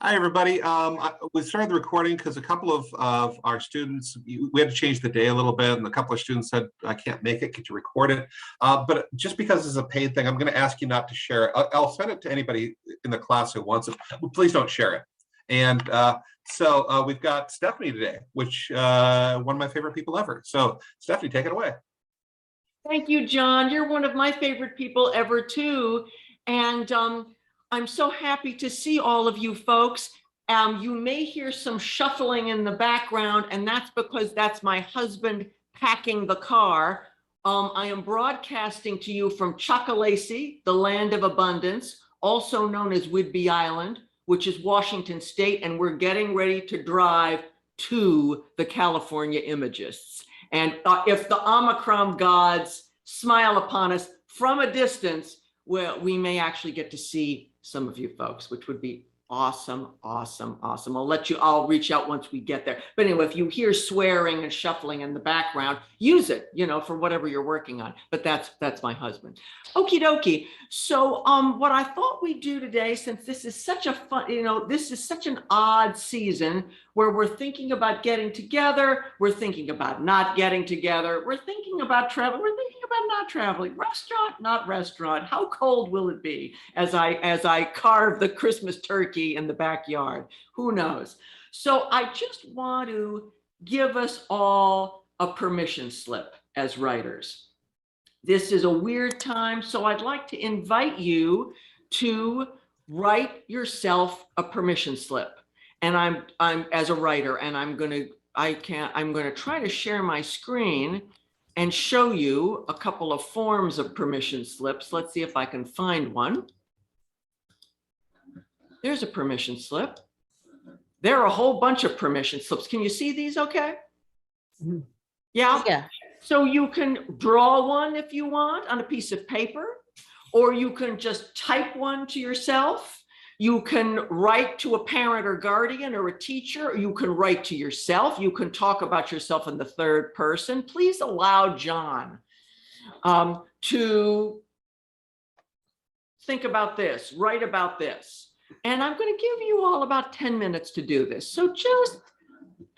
Hi, everybody. We started the recording because a couple of our students, we had to change the day a little bit, and a couple of students said, I can't make it, could you record it? But just because it's a paid thing, I'm going to ask you not to share it. I'll send it to anybody in the class who wants it. But please don't share it. And so we've got Stephanie today, which one of my favorite people ever. So Stephanie, take it away. Thank you, John. You're one of my favorite people ever, too. And I'm so happy to see all of you folks. You may hear some shuffling in the background, and that's because that's my husband packing the car. I am broadcasting to you from Chocolate, the land of abundance, also known as Whidbey Island, which is Washington State, and we're getting ready to drive to the California Imagists. And if the Omicron gods smile upon us from a distance, well, we may actually get to see some of you folks, which would be awesome, awesome, awesome. I'll reach out once we get there. But anyway, if you hear swearing and shuffling in the background, use it, for whatever you're working on. But that's my husband. Okie dokie. So what I thought we'd do today, since this is such a fun, this is such an odd season where we're thinking about getting together, we're thinking about not getting together, we're thinking about travel, we're thinking about not traveling, restaurant, not restaurant, how cold will it be as I carve the Christmas turkey in the backyard? Who knows? So I just want to give us all a permission slip as writers. This is a weird time, so I'd like to invite you to write yourself a permission slip. And I'm as a writer, and I'm going to try to share my screen and show you a couple of forms of permission slips. Let's see if I can find one. There's a permission slip. There are a whole bunch of permission slips. Can you see these okay? Yeah? Yeah. So you can draw one if you want on a piece of paper, or you can just type one to yourself. You can write to a parent or guardian or a teacher, or you can write to yourself. You can talk about yourself in the third person. Please allow John to think about this, write about this. And I'm going to give you all about 10 minutes to do this. So just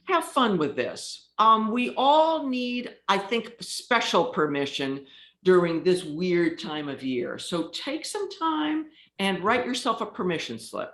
have fun with this. We all need, I think, special permission during this weird time of year. So take some time and write yourself a permission slip.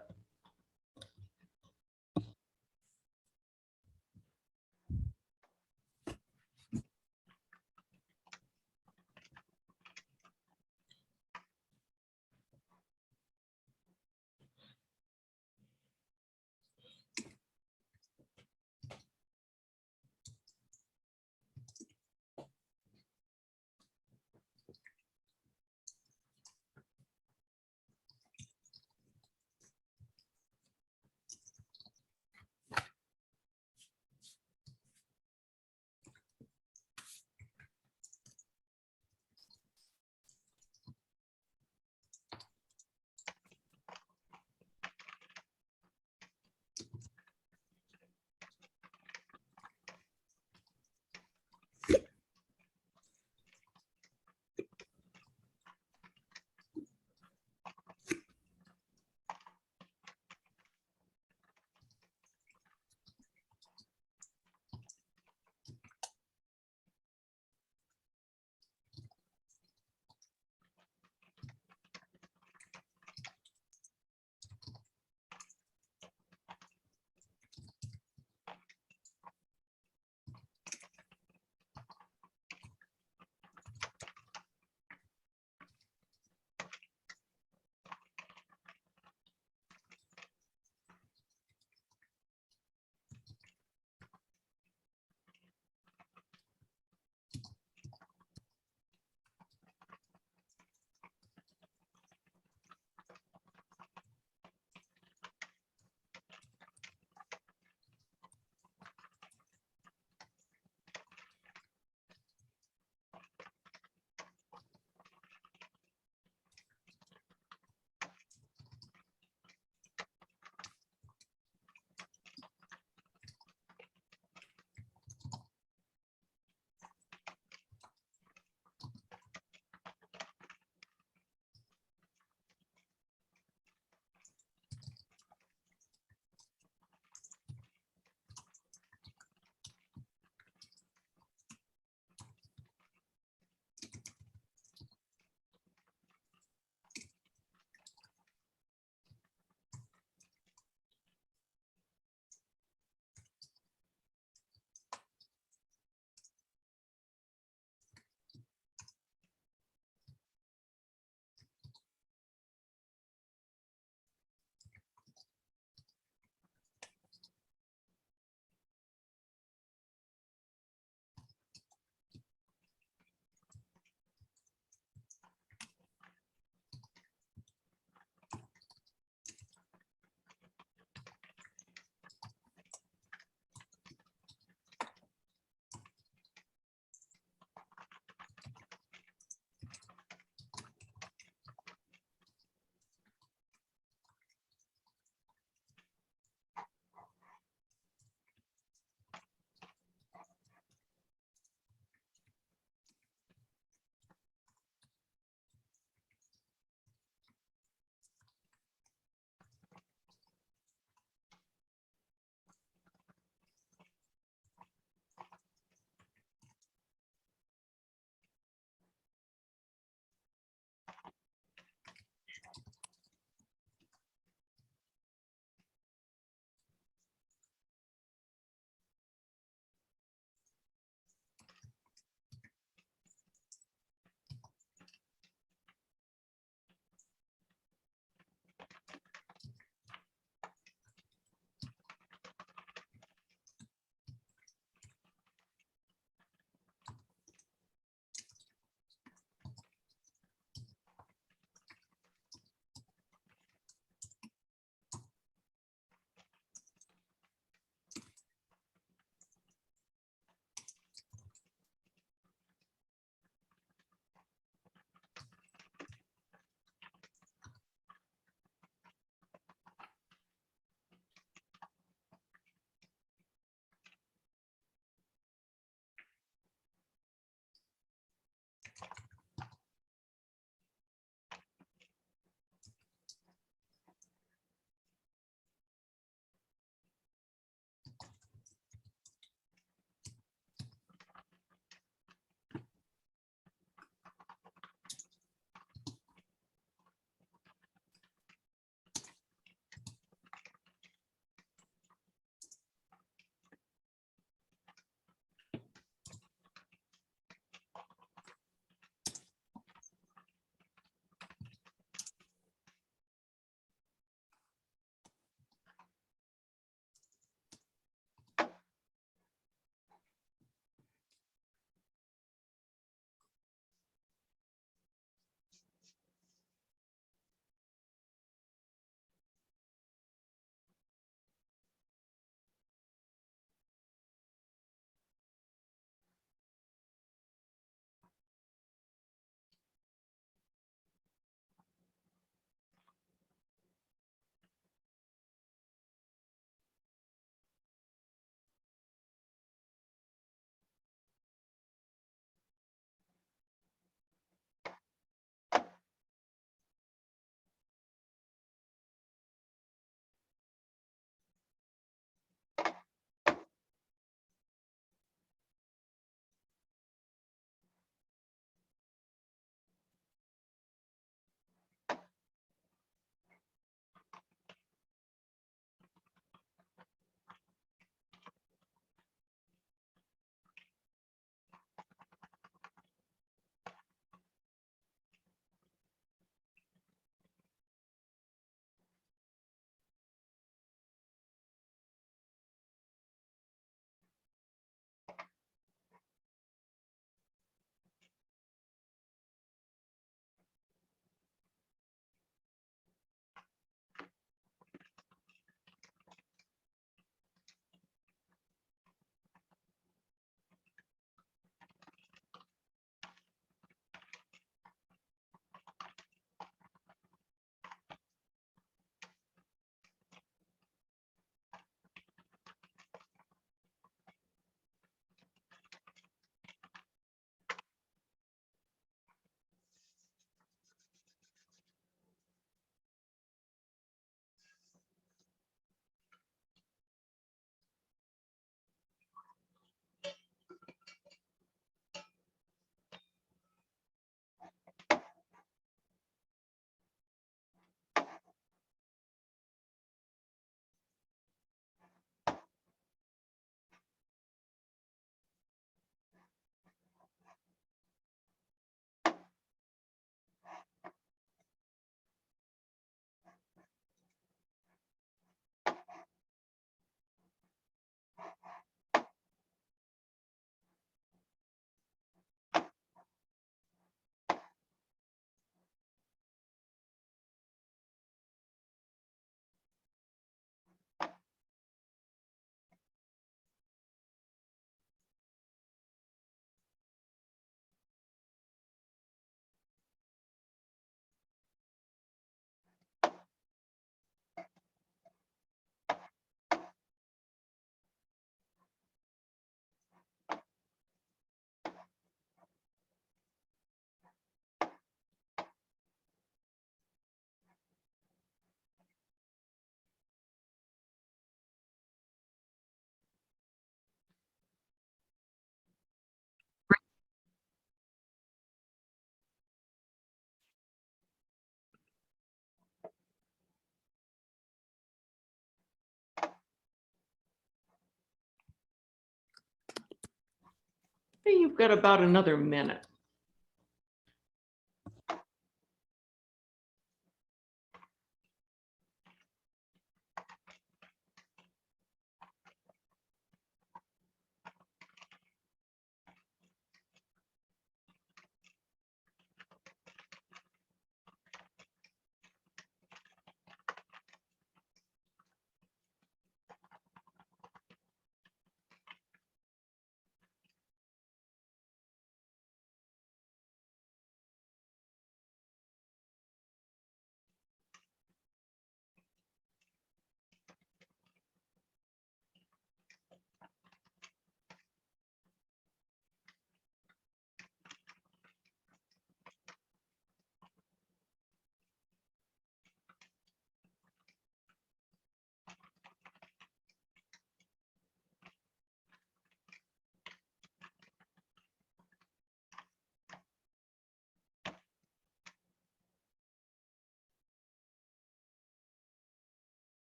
you've got about another minute.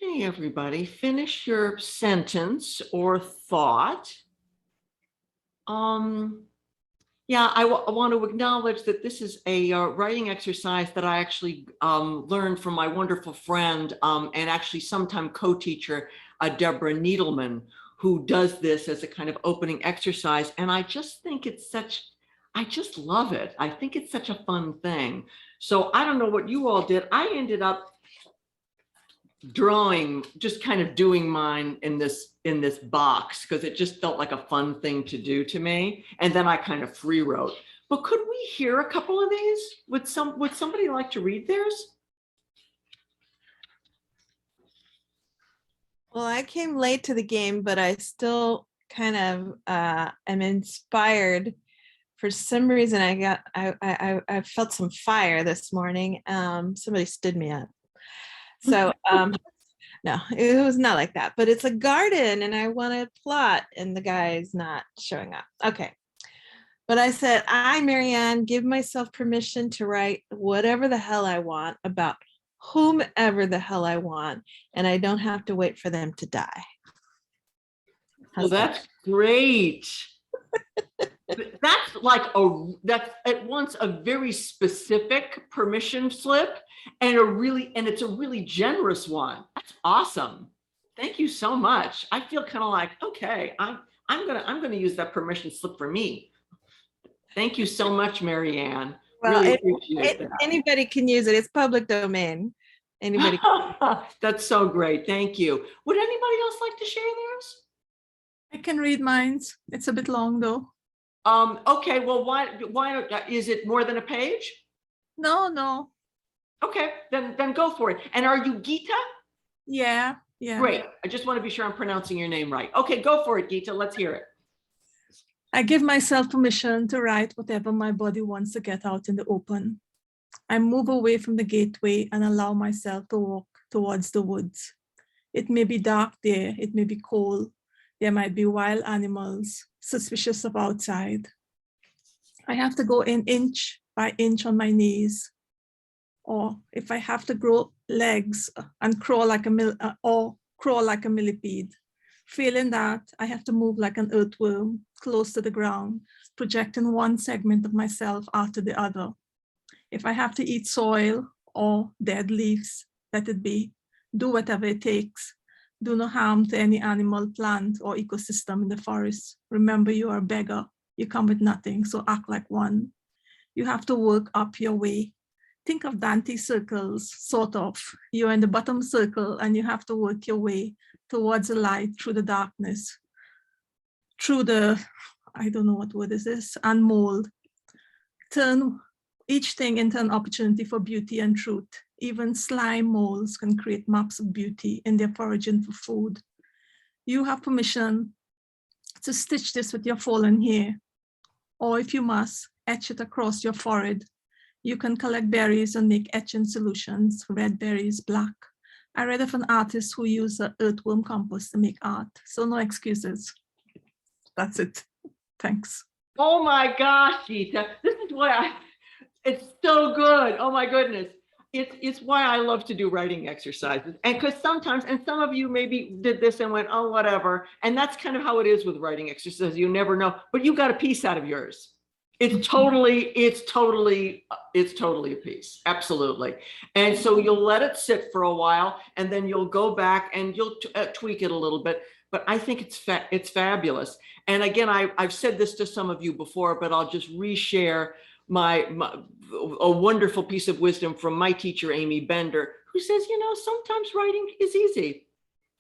Okay, everybody, finish your sentence or thought. Yeah, I want to acknowledge that this is a writing exercise that I actually learned from my wonderful friend and actually sometime co-teacher, Deborah Needleman, who does this as a kind of opening exercise. And I just think it's I just love it. I think it's such a fun thing. So I don't know what you all did. I ended up drawing, just kind of doing mine in this box because it just felt like a fun thing to do to me. And then I kind of free wrote. But could we hear a couple of these? Would somebody like to read theirs? Well, I came late to the game, but I still kind of am inspired. For some reason, I felt some fire this morning. Somebody stood me up. So no, it was not like that, but it's a garden and I want to plot and the guy's not showing up. Okay. But I said, I, Marianne, give myself permission to write whatever the hell I want about whomever the hell I want, and I don't have to wait for them to die. Well, that's great. That's like that's at once a very specific permission slip and it's a really generous one. That's awesome. Thank you so much. I feel kind of like, okay, I'm gonna use that permission slip for me. Thank you so much, Marianne. Well, really appreciate that. Anybody can use it. It's public domain. Anybody. That's so great. Thank you. Would anybody else like to share theirs? I can read mine. It's a bit long though. Okay, well, why is it more than a page? No. Okay, then go for it. And are you Gita? Yeah. Great. I just want to be sure I'm pronouncing your name right. Okay, go for it, Gita. Let's hear it. I give myself permission to write whatever my body wants to get out in the open. I move away from the gateway and allow myself to walk towards the woods. It may be dark there, it may be cold. There might be wild animals, suspicious of outside. I have to go in inch by inch on my knees. Or if I have to grow legs and crawl like a millipede. Failing that, I have to move like an earthworm, close to the ground, projecting one segment of myself after the other. If I have to eat soil or dead leaves, let it be. Do whatever it takes. Do no harm to any animal, plant, or ecosystem in the forest. Remember, you are a beggar. You come with nothing, so act like one. You have to work up your way. Think of Dante's circles, sort of. You're in the bottom circle and you have to work your way towards the light through the darkness, through the, I don't know what word is this, and mold. Turn each thing into an opportunity for beauty and truth. Even slime molds can create maps of beauty in their foraging for food. You have permission to stitch this with your fallen hair, or if you must, etch it across your forehead. You can collect berries and make etching solutions, red berries, black. I read of an artist who used an earthworm compost to make art, so no excuses. That's it. Thanks. Oh my gosh, Geeta, this is why it's so good. Oh my goodness. It's why I love to do writing exercises. And because sometimes, and some of you maybe did this and went, oh, whatever. And that's kind of how it is with writing exercises. You never know, but you got a piece out of yours. It's totally a piece. Absolutely. And so you'll let it sit for a while, and then you'll go back and you'll tweak it a little bit. But I think it's fabulous. And again, I've said this to some of you before, but I'll just reshare a wonderful piece of wisdom from my teacher, Amy Bender, who says, sometimes writing is easy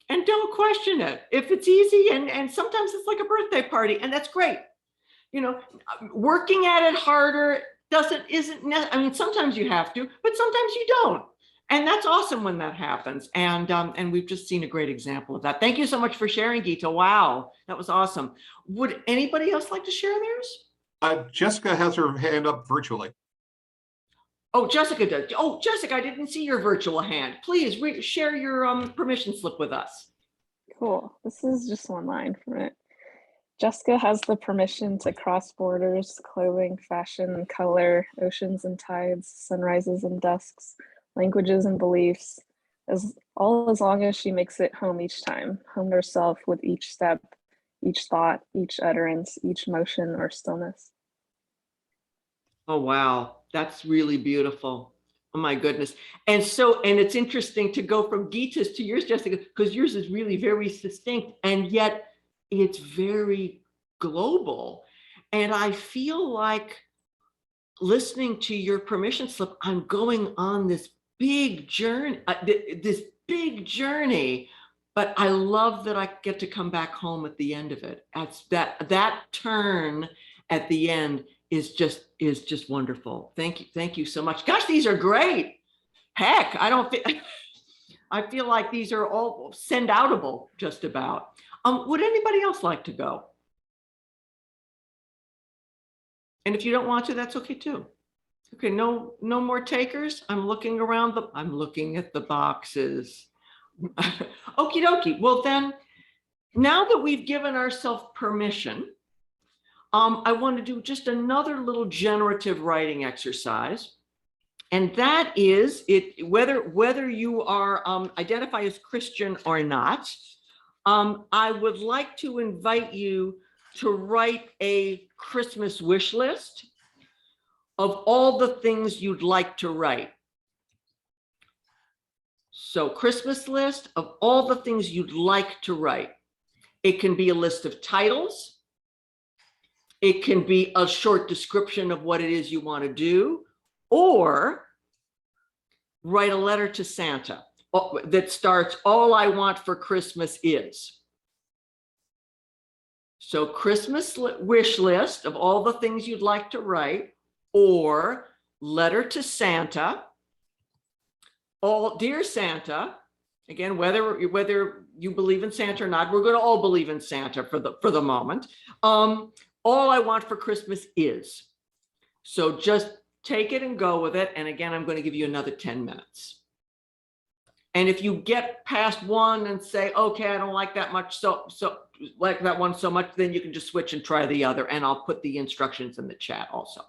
and don't question it. If it's easy, and sometimes it's like a birthday party, and that's great. Working at it harder sometimes you have to, but sometimes you don't. And that's awesome when that happens. And we've just seen a great example of that. Thank you so much for sharing, Geeta. Wow, that was awesome. Would anybody else like to share theirs? Jessica has her hand up virtually. Oh, Jessica does. Oh, Jessica, I didn't see your virtual hand. Please share your permission slip with us. Cool. This is just one line from it. Jessica has the permission to cross borders, clothing, fashion, color, oceans and tides, sunrises and dusks, languages and beliefs, as long as she makes it home each time, home to herself with each step, each thought, each utterance, each motion or stillness. Oh, wow. That's really beautiful. Oh my goodness. And it's interesting to go from Geeta's to yours, Jessica, because yours is really very distinct, and yet it's very global. And I feel like listening to your permission slip, I'm going on this big journey, but I love that I get to come back home at the end of it. That turn at the end is just wonderful. Thank you so much. Gosh, these are great. Heck, I feel like these are all send outable just about. Would anybody else like to go? And if you don't want to, that's okay too. Okay, no more takers. I'm looking at the boxes. Okie dokie. Well then, now that we've given ourselves permission, I want to do just another little generative writing exercise. And that is whether you are identify as Christian or not, I would like to invite you to write a Christmas wish list of all the things you'd like to write. So Christmas list of all the things you'd like to write. It can be a list of titles. It can be a short description of what it is you want to do, or write a letter to Santa that starts, all I want for Christmas is. So Christmas wish list of all the things you'd like to write, or letter to Santa. Dear Santa, again, whether you believe in Santa or not, we're going to all believe in Santa for the moment. All I want for Christmas is. So just take it and go with it. And again, I'm going to give you another 10 minutes. And if you get past one and say, okay, I don't like that much, so like that one so much, then you can just switch and try the other. And I'll put the instructions in the chat also.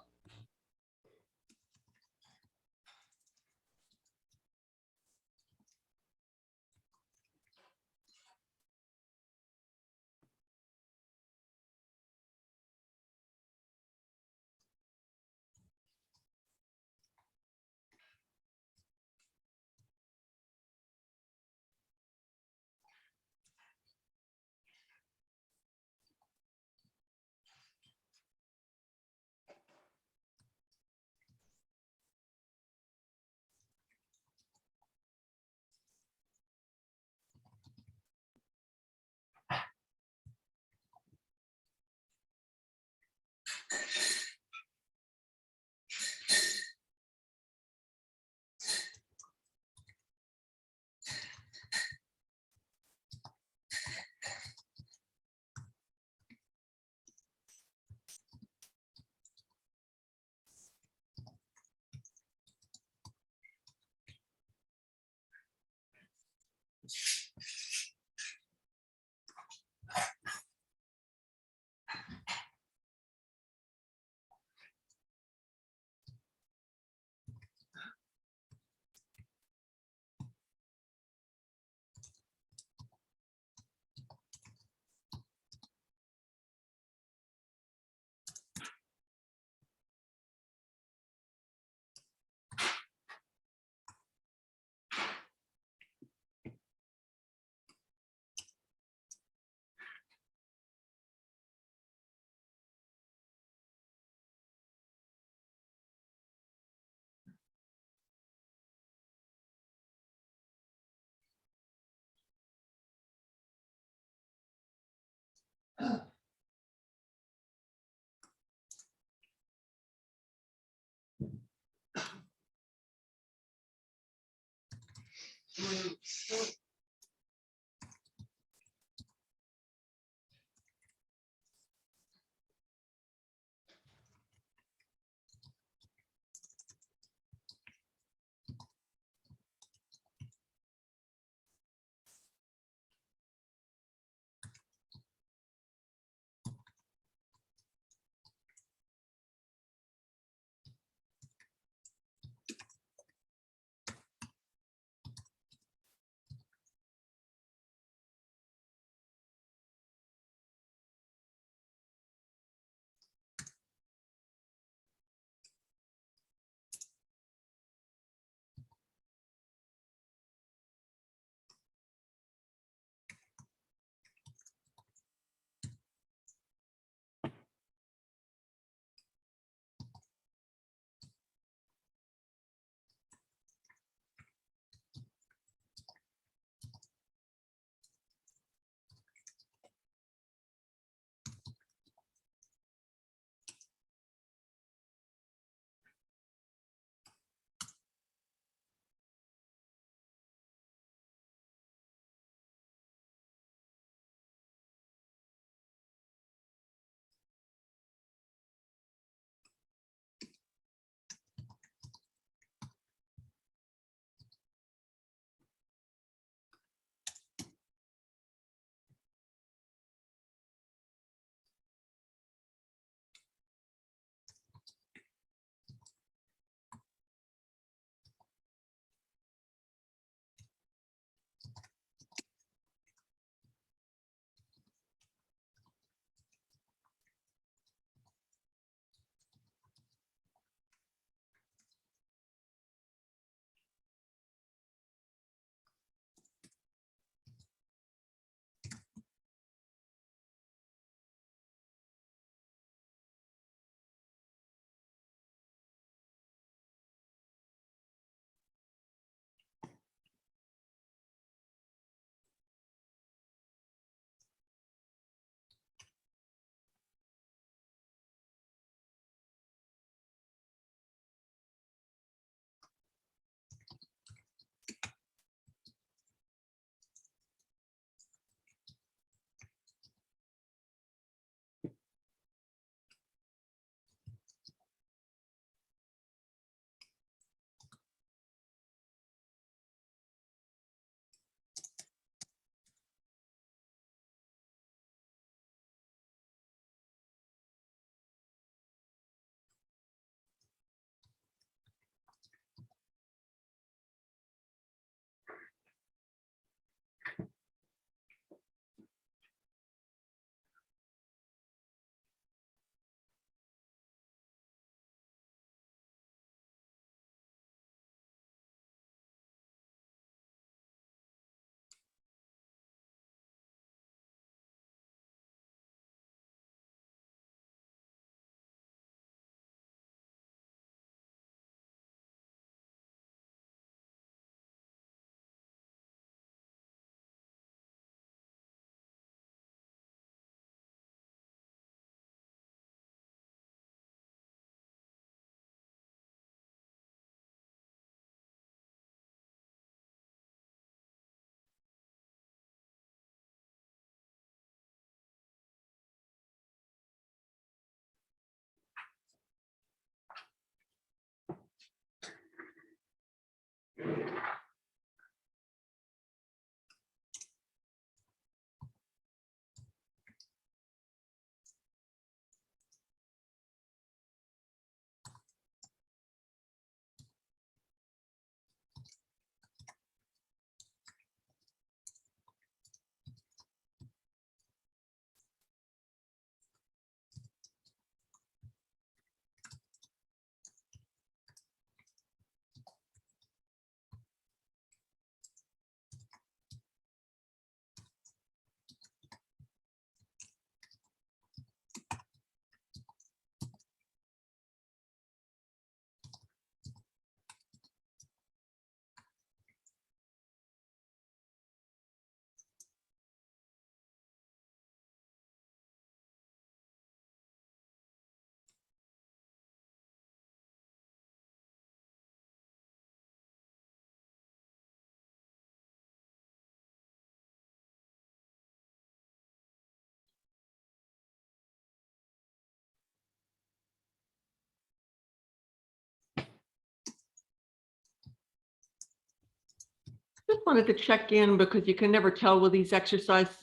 just wanted to check in because you can never tell with these exercises.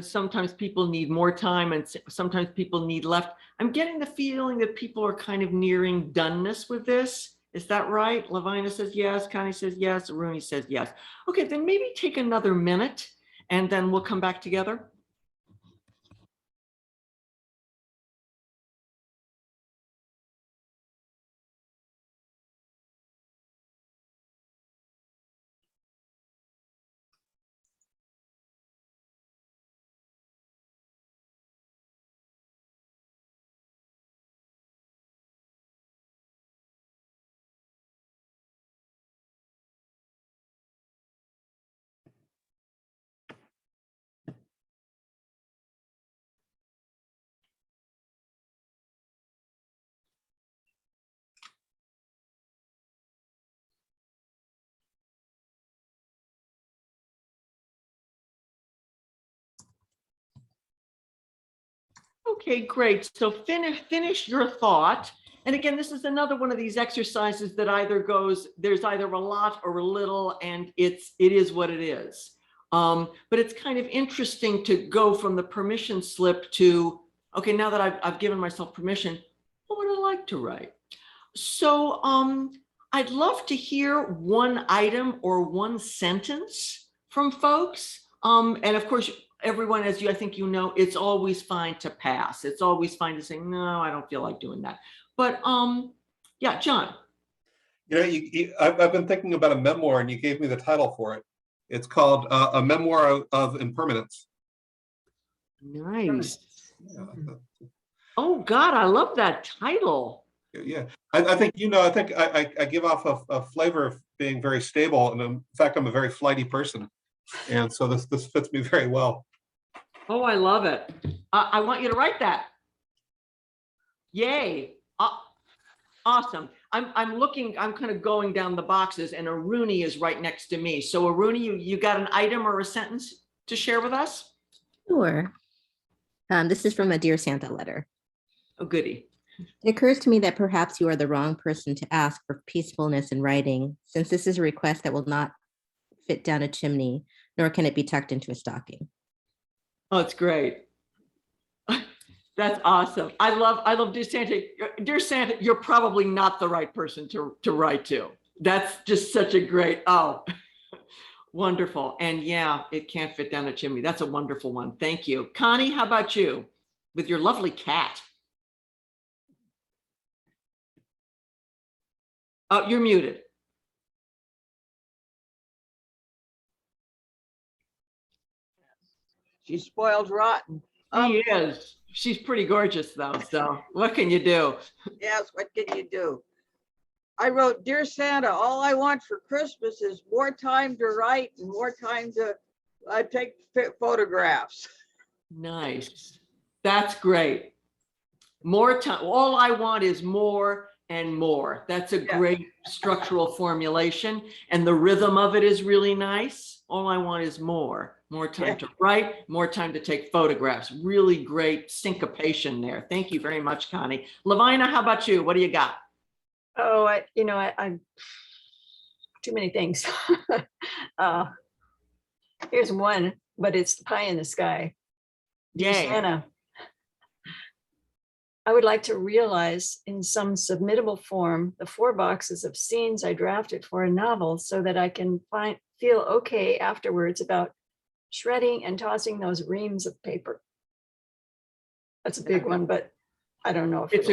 Sometimes people need more time and sometimes people need left. I'm getting the feeling that people are kind of nearing doneness with this. Is that right? Lavina says yes, Connie says yes, Rooney says yes. Okay, then maybe take another minute and then we'll come back together. Okay, great. So finish your thought. And again, this is another one of these exercises that either goes, there's either a lot or a little, and it is what it is. But it's kind of interesting to go from the permission slip to, okay, now that I've given myself permission, what would I like to write? So I'd love to hear one item or one sentence from folks. And of course, everyone, as you, I think you know, it's always fine to pass. It's always fine to say, no, I don't feel like doing that. But yeah, John. You know, I've been thinking about a memoir, and you gave me the title for it. It's called A Memoir of Impermanence. Nice. Yeah. Oh God, I love that title. Yeah, I think, you know, I think I give off a flavor of being very stable, and in fact, I'm a very flighty person, and so this fits me very well. Oh, I love it. I want you to write that. Yay. Awesome. I'm looking, I'm kind of going down the boxes, and Aruni is right next to me. So Aruni, you got an item or a sentence to share with us? Sure. This is from a Dear Santa letter. Oh, goody. It occurs to me that perhaps you are the wrong person to ask for peacefulness in writing, since this is a request that will not fit down a chimney, nor can it be tucked into a stocking. Oh, it's great. That's awesome. I love Dear Santa. Dear Santa, you're probably not the right person to write to. That's just such a great, oh, wonderful. And yeah, it can't fit down a chimney. That's a wonderful one. Thank you. Connie, how about you with your lovely cat? Oh, you're muted. She's spoiled rotten. She is. She's pretty gorgeous though. So what can you do? Yes, what can you do? I wrote, Dear Santa, all I want for Christmas is more time to write and more time to take photographs. Nice. That's great. More time. All I want is more and more. That's a great structural formulation. And the rhythm of it is really nice. All I want is more time to write, more time to take photographs. Really great syncopation there. Thank you very much, Connie. Lavina, how about you? What do you got? Oh, I'm too many things. Here's one, but it's pie in the sky. Dear Santa, I would like to realize in some submittable form the 4 boxes of scenes I drafted for a novel so that I can feel okay afterwards about shredding and tossing those reams of paper. That's a big one, but I don't know if it's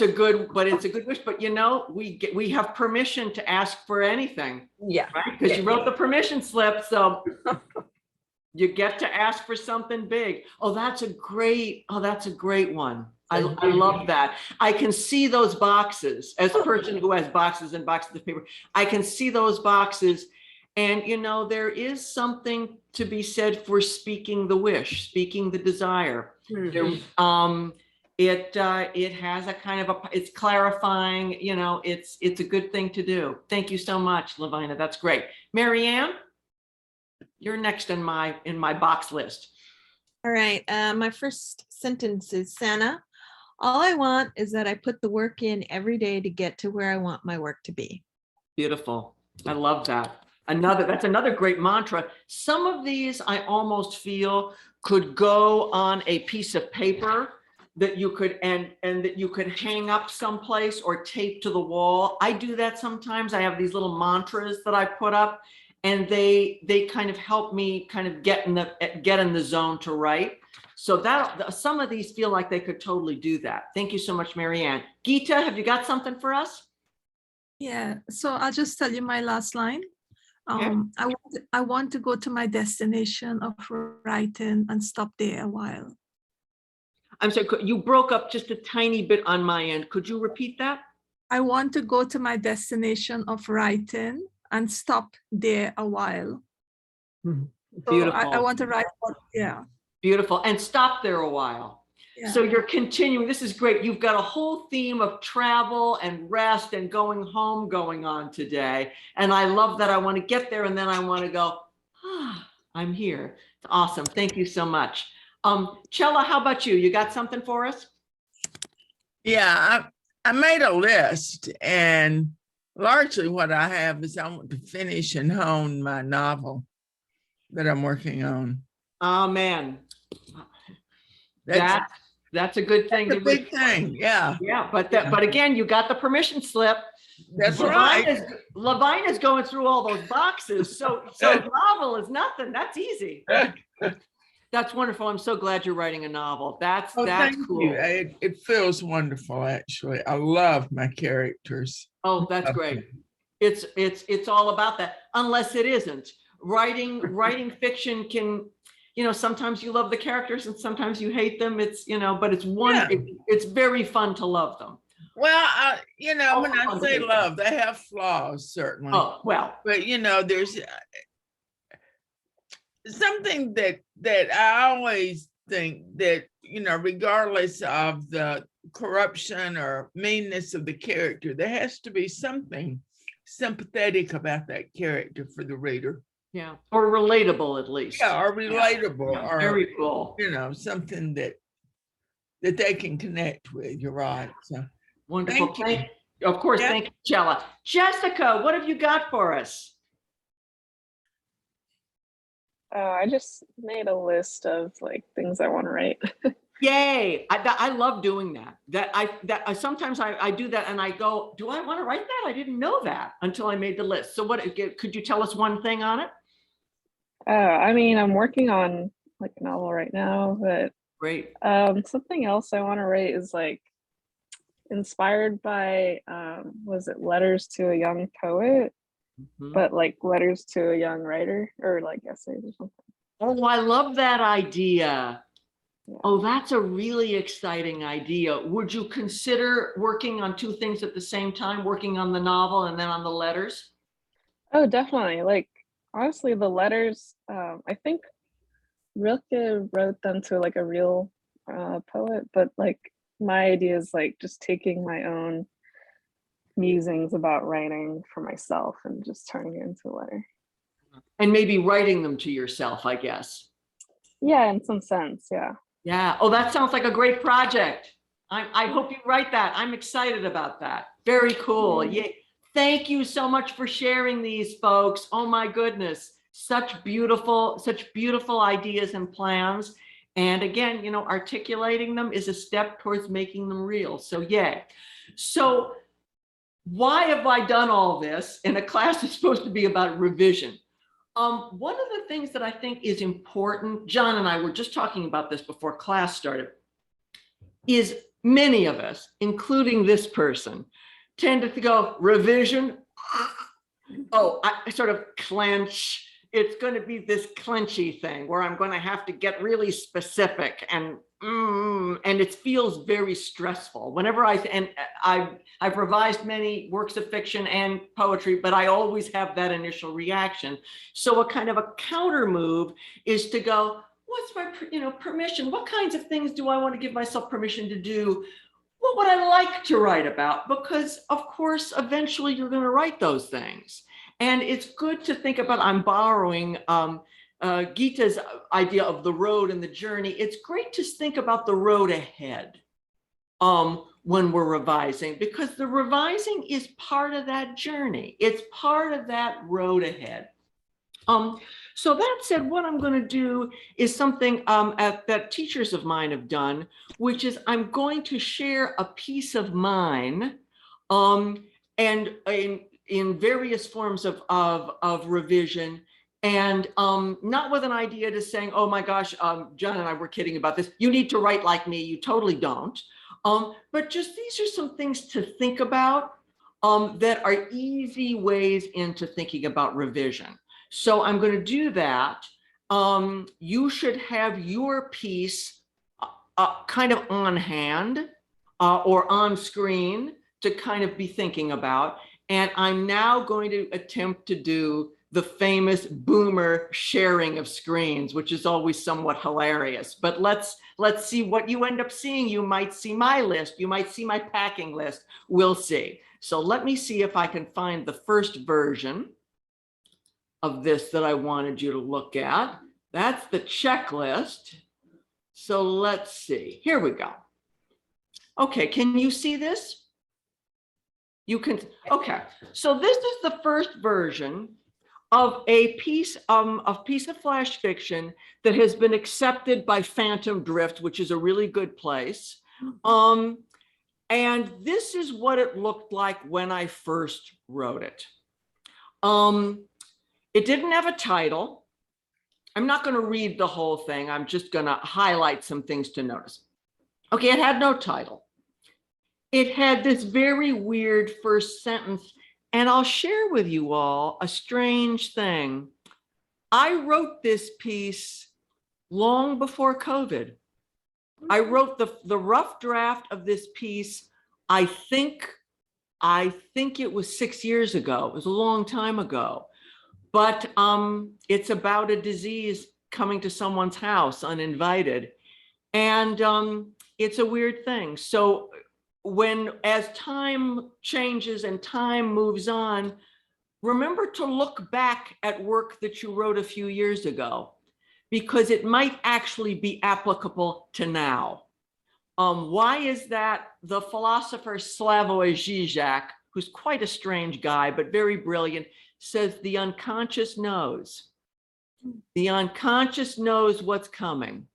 a good wish. But you know, we have permission to ask for anything. Yeah, right? Because you wrote the permission slip, so you get to ask for something big. Oh, that's a great one. I love that. I can see those boxes as a person who has boxes and boxes of paper. I can see those boxes. And, you know, there is something to be said for speaking the wish, speaking the desire. Mm-hmm. It has a kind of it's clarifying, you know, it's a good thing to do. Thank you so much, Lavina. That's great. Marianne, you're next in my box list. All right. My first sentence is, Santa, all I want is that I put the work in every day to get to where I want my work to be. Beautiful. I love that. That's another great mantra. Some of these I almost feel could go on a piece of paper that you could, and that you could hang up someplace or tape to the wall. I do that sometimes. I have these little mantras that I put up, and they kind of help me kind of get in the zone to write. So that some of these feel like they could totally do that. Thank you so much, Marianne. Geeta, have you got something for us? Yeah, so I'll just tell you my last line. Okay. I want to go to my destination of writing and stop there a while. I'm sorry, you broke up just a tiny bit on my end. Could you repeat that? I want to go to my destination of writing and stop there a while. So Beautiful. I want to write, yeah. Beautiful. And stop there a while. Yeah. So you're continuing. This is great. You've got a whole theme of travel and rest and going home going on today. And I love that. I want to get there and then I want to go, I'm here. It's awesome. Thank you so much. Chella, how about you? You got something for us? Yeah, I made a list, and largely what I have is I want to finish and hone my novel that I'm working on. Oh man. That's a good thing. That's a big thing, yeah. Yeah, but again, you got the permission slip. That's right. Levine is going through all those boxes. So novel is nothing. That's easy. That's wonderful. I'm so glad you're writing a novel. That's cool. You. It feels wonderful, actually. I love my characters. Oh, that's great. It's all about that. Unless it isn't. Writing fiction can, sometimes you love the characters and sometimes you hate them. It's, but it's very fun to love them. Well, when I say love, they have flaws, certainly. Oh, well. But, there's something that I always think that, regardless of the corruption or meanness of the character, there has to be something sympathetic about that character for the reader. Yeah, or relatable at least. Yeah, or relatable, yeah. or very cool. Something that they can connect with. You're right. So wonderful. Thank you. Of course, thank you, Chella. Jessica, what have you got for us? I just made a list of things I want to write. Yay! I love doing that. Sometimes I do that and I go, do I want to write that? I didn't know that until I made the list. So could you tell us one thing on it? I'm working on a novel right now, but great. Something else I want to write is inspired by was it Letters to a Young Poet? But letters to a young writer, or essays or something. Oh, I love that idea. Yeah. Oh, that's a really exciting idea. Would you consider working on two things at the same time, working on the novel and then on the letters? Oh, definitely. Honestly, the letters, I think Rilke wrote them to a real poet, but my idea is just taking my own musings about writing for myself and just turning it into a letter. And maybe writing them to yourself, I guess. Yeah, in some sense, yeah. Yeah, oh, that sounds like a great project. I hope you write that. I'm excited about that. Very cool. Yeah. Thank you so much for sharing these, folks. Oh my goodness, such beautiful ideas and plans. And again, articulating them is a step towards making them real. So yay. So why have I done all this in a class that's supposed to be about revision? One of the things that I think is important, John and I were just talking about this before class started, is many of us, including this person, tend to go, revision, oh, I sort of clench. It's going to be this clenchy thing where I'm going to have to get really specific and it feels very stressful. Whenever I've revised many works of fiction and poetry, but I always have that initial reaction. So a kind of a counter move is to go, what's my permission? What kinds of things do I want to give myself permission to do? What would I like to write about? Because of course, eventually you're going to write those things. And it's good to think about, I'm borrowing Geeta's idea of the road and the journey. It's great to think about the road ahead when we're revising, because the revising is part of that journey. It's part of that road ahead. So that said, what I'm going to do is something that teachers of mine have done, which is I'm going to share a piece of mine, and in various forms of revision, and not with an idea to saying, oh my gosh, John and I were kidding about this. You need to write like me. You totally don't. But just these are some things to think about that are easy ways into thinking about revision. So I'm going to do that. You should have your piece kind of on hand or on screen to kind of be thinking about. And I'm now going to attempt to do the famous boomer sharing of screens, which is always somewhat hilarious. But let's see what you end up seeing. You might see my list. You might see my packing list. We'll see. So let me see if I can find the first version of this that I wanted you to look at. That's the checklist. So let's see. Here we go. Okay, can you see this? You can, okay. So this is the first version of a piece of flash fiction that has been accepted by Phantom Drift, which is a really good place. And this is what it looked like when I first wrote it. It didn't have a title. I'm not going to read the whole thing. I'm just going to highlight some things to notice. Okay, it had no title. It had this very weird first sentence, and I'll share with you all a strange thing. I wrote this piece long before COVID. I wrote the rough draft of this piece, I think it was 6 years ago. It was a long time ago. But it's about a disease coming to someone's house uninvited. And it's a weird thing. So as time changes and time moves on, remember to look back at work that you wrote a few years ago, because it might actually be applicable to now. Why is that? The philosopher Slavoj Žižek, who's quite a strange guy, but very brilliant, says the unconscious knows. The unconscious knows what's coming.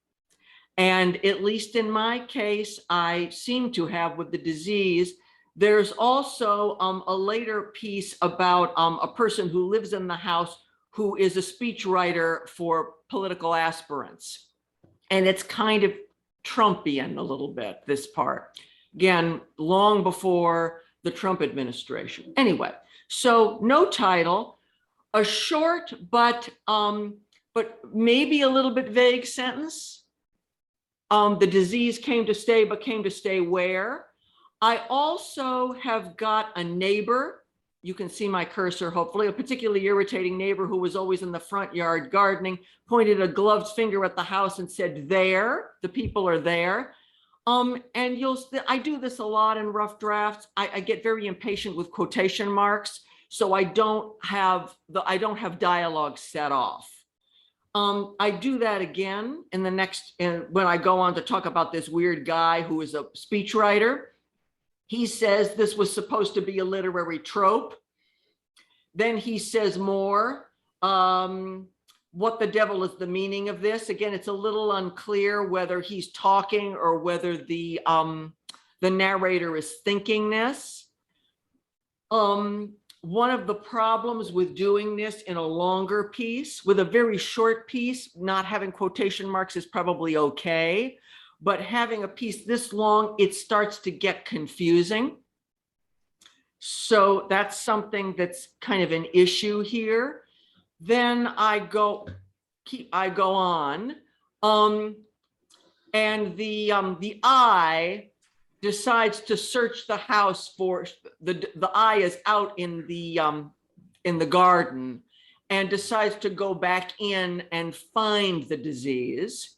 And at least in my case, I seem to have with the disease. There's also a later piece about a person who lives in the house who is a speechwriter for political aspirants. And it's kind of Trumpian a little bit, this part. Again, long before the Trump administration. Anyway, so no title, a short but maybe a little bit vague sentence. The disease came to stay, but came to stay where? I also have got a neighbor. You can see my cursor, hopefully, a particularly irritating neighbor who was always in the front yard gardening, pointed a gloved finger at the house and said, there, the people are there. And I do this a lot in rough drafts. I get very impatient with quotation marks, so I don't have dialogue set off. I do that again in the next, when I go on to talk about this weird guy who is a speechwriter. He says this was supposed to be a literary trope. Then he says more. What the devil is the meaning of this? Again, it's a little unclear whether he's talking or whether the narrator is thinking this. One of the problems with doing this in a longer piece, with a very short piece, not having quotation marks is probably okay. But having a piece this long, it starts to get confusing. So that's something that's kind of an issue here. Then I go on, and the eye decides to search the house for the eye is out in the garden and decides to go back in and find the disease.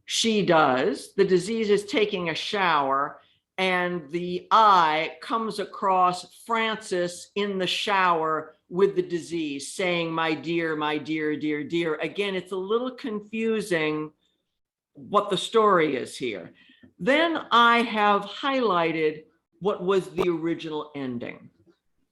She does. The disease is taking a shower, and the eye comes across Francis in the shower with the disease, saying, my dear, dear, dear. Again, it's a little confusing what the story is here. Then I have highlighted what was the original ending.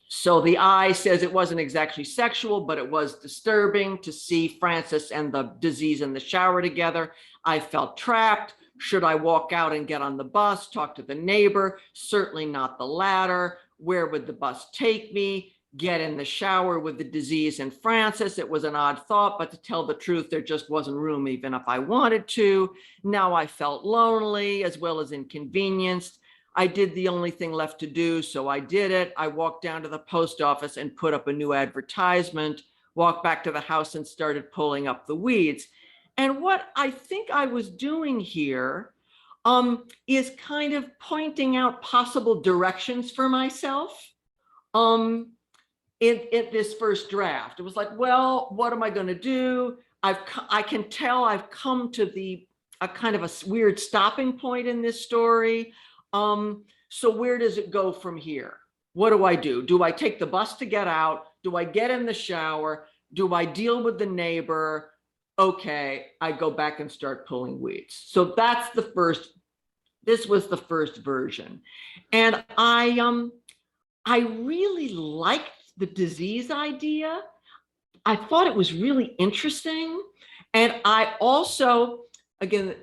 So the eye says it wasn't exactly sexual, but it was disturbing to see Francis and the disease in the shower together. I felt trapped. Should I walk out and get on the bus, talk to the neighbor? Certainly not the latter. Where would the bus take me? Get in the shower with the disease and Francis. It was an odd thought, but to tell the truth, there just wasn't room even if I wanted to. Now I felt lonely as well as inconvenienced. I did the only thing left to do, so I did it. I walked down to the post office and put up a new advertisement, walked back to the house and started pulling up the weeds. And what I think I was doing here is kind of pointing out possible directions for myself in this first draft. It was like, well, what am I going to do? I can tell I've come to a kind of a weird stopping point in this story. So where does it go from here? What do I do? Do I take the bus to get out? Do I get in the shower? Do I deal with the neighbor? Okay, I go back and start pulling weeds. So that's this was the first version. And I really liked the disease idea. I thought it was really interesting. And I also, again,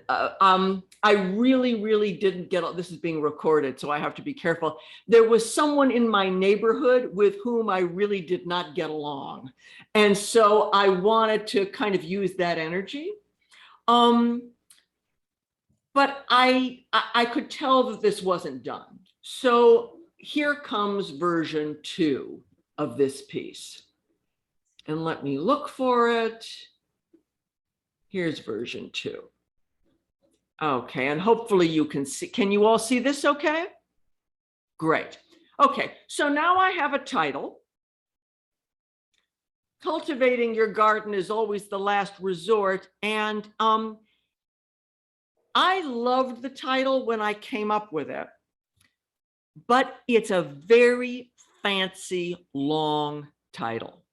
I really didn't get, this is being recorded, so I have to be careful. There was someone in my neighborhood with whom I really did not get along. And so I wanted to kind of use that energy. But I could tell that this wasn't done. So here comes version 2 of this piece. And let me look for it. Here's version 2. Okay, and hopefully you can see, can you all see this okay? Great. Okay, so now I have a title. Cultivating your garden is always the last resort. And I loved the title when I came up with it, but it's a very fancy, long title.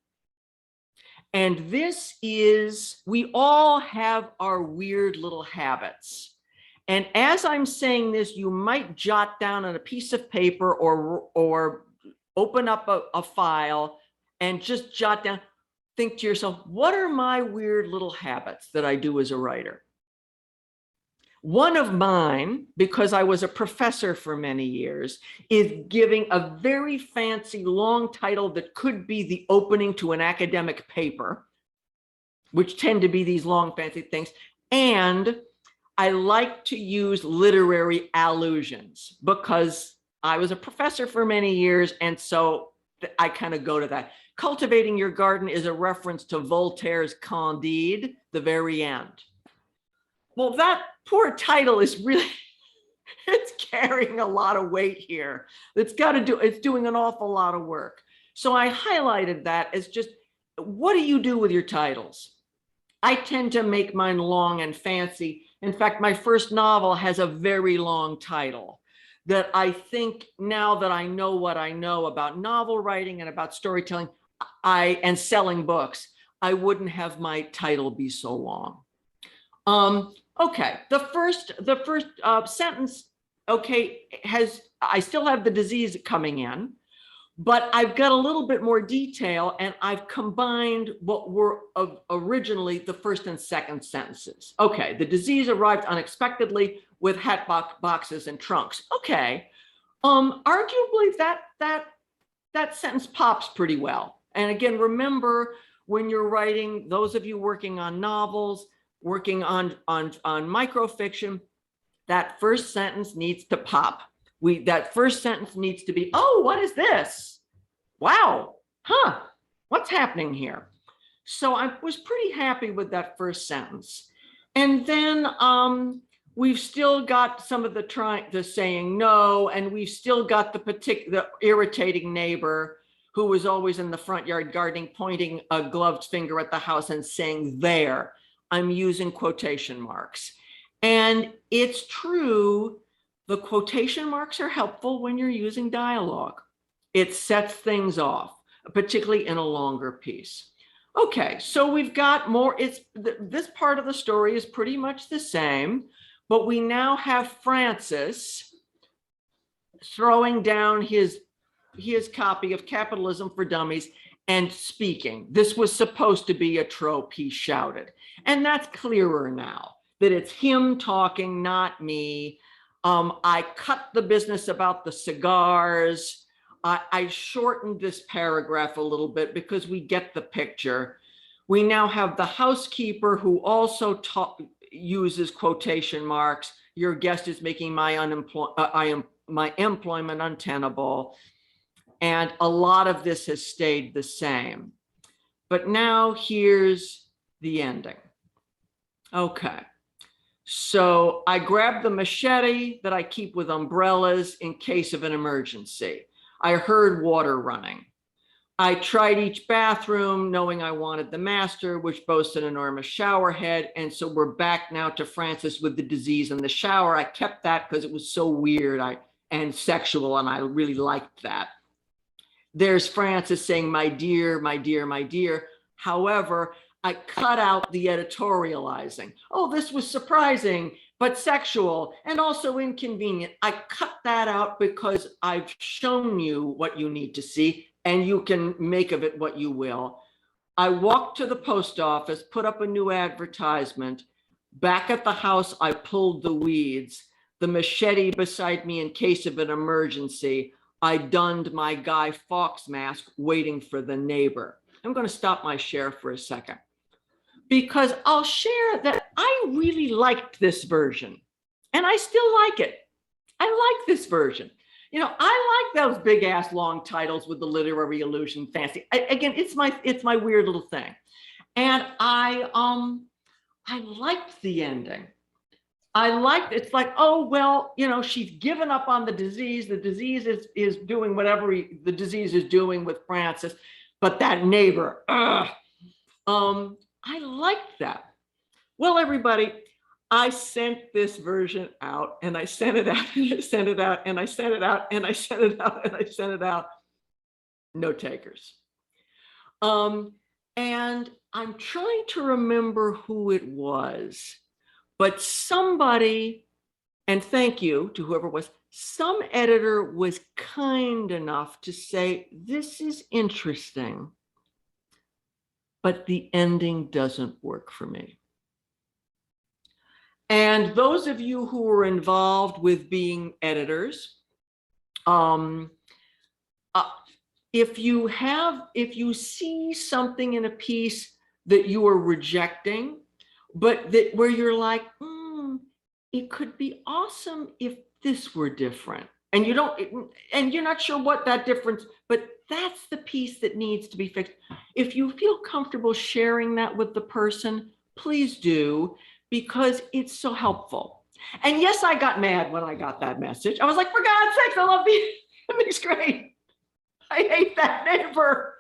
And this is, we all have our weird little habits. And as I'm saying this, you might jot down on a piece of paper or open up a file and just jot down, think to yourself, what are my weird little habits that I do as a writer? One of mine, because I was a professor for many years, is giving a very fancy long title that could be the opening to an academic paper, which tend to be these long fancy things. And I like to use literary allusions because I was a professor for many years. And so I kind of go to that. Cultivating your garden is a reference to Voltaire's Candide, the very end. Well, that poor title is really, it's carrying a lot of weight here. It's doing an awful lot of work. So I highlighted that as just, what do you do with your titles? I tend to make mine long and fancy. In fact, my first novel has a very long title that I think, now that I know what I know about novel writing and about storytelling and selling books, I wouldn't have my title be so long. Okay, the first sentence, okay, I still have the disease coming in, but I've got a little bit more detail and I've combined what were originally the first and second sentences. Okay, the disease arrived unexpectedly with hat boxes and trunks. Okay, arguably that sentence pops pretty well. And again, remember when you're writing, those of you working on novels, working on microfiction, that first sentence needs to pop. That first sentence needs to be, oh, what is this? Wow, huh, what's happening here? So I was pretty happy with that first sentence. And then we've still got some of the saying no, and we've still got the irritating neighbor who was always in the front yard gardening, pointing a gloved finger at the house and saying there. I'm using quotation marks. And it's true, the quotation marks are helpful when you're using dialogue. It sets things off, particularly in a longer piece. Okay, so we've got more, this part of the story is pretty much the same, but we now have Francis throwing down his his copy of Capitalism for Dummies and speaking. This was supposed to be a trope, he shouted. And that's clearer now, that it's him talking, not me. I cut the business about the cigars. I shortened this paragraph a little bit because we get the picture. We now have the housekeeper who also uses quotation marks. Your guest is making my employment untenable. And a lot of this has stayed the same. But now here's the ending. Okay. So I grabbed the machete that I keep with umbrellas in case of an emergency. I heard water running. I tried each bathroom knowing I wanted the master, which boasts an enormous shower head. And so we're back now to Frances with the disease in the shower. I kept that because it was so weird and sexual, and I really liked that. There's Frances saying, my dear, my dear, my dear. However, I cut out the editorializing. Oh, this was surprising, but sexual and also inconvenient. I cut that out because I've shown you what you need to see, and you can make of it what you will. I walked to the post office, put up a new advertisement. Back at the house, I pulled the weeds, the machete beside me in case of an emergency. I donned my Guy Fawkes mask, waiting for the neighbor. I'm going to stop my share for a second, because I'll share that I really liked this version, and I still like it. I like this version. You know, I like those big ass long titles with the literary illusion fancy. Again, it's my weird little thing. And I liked the ending. It's like, oh, well, you know, she's given up on the disease. The disease is doing whatever the disease is doing with Frances, but that neighbor, I liked that. Well, everybody, I sent this version out, and I sent it out, and I sent it out, and I sent it out, and I sent it out, and I sent it out. No takers. And I'm trying to remember who it was, but somebody, and thank you to whoever it was, some editor was kind enough to say, this is interesting, but the ending doesn't work for me. And those of you who were involved with being editors, if you see something in a piece that you are rejecting, but where you're like, it could be awesome if this were different, and you're not sure what that difference, but that's the piece that needs to be fixed. If you feel comfortable sharing that with the person, please do, because it's so helpful. And yes, I got mad when I got that message. I was like, for God's sakes, I love the ending's great. I hate that neighbor.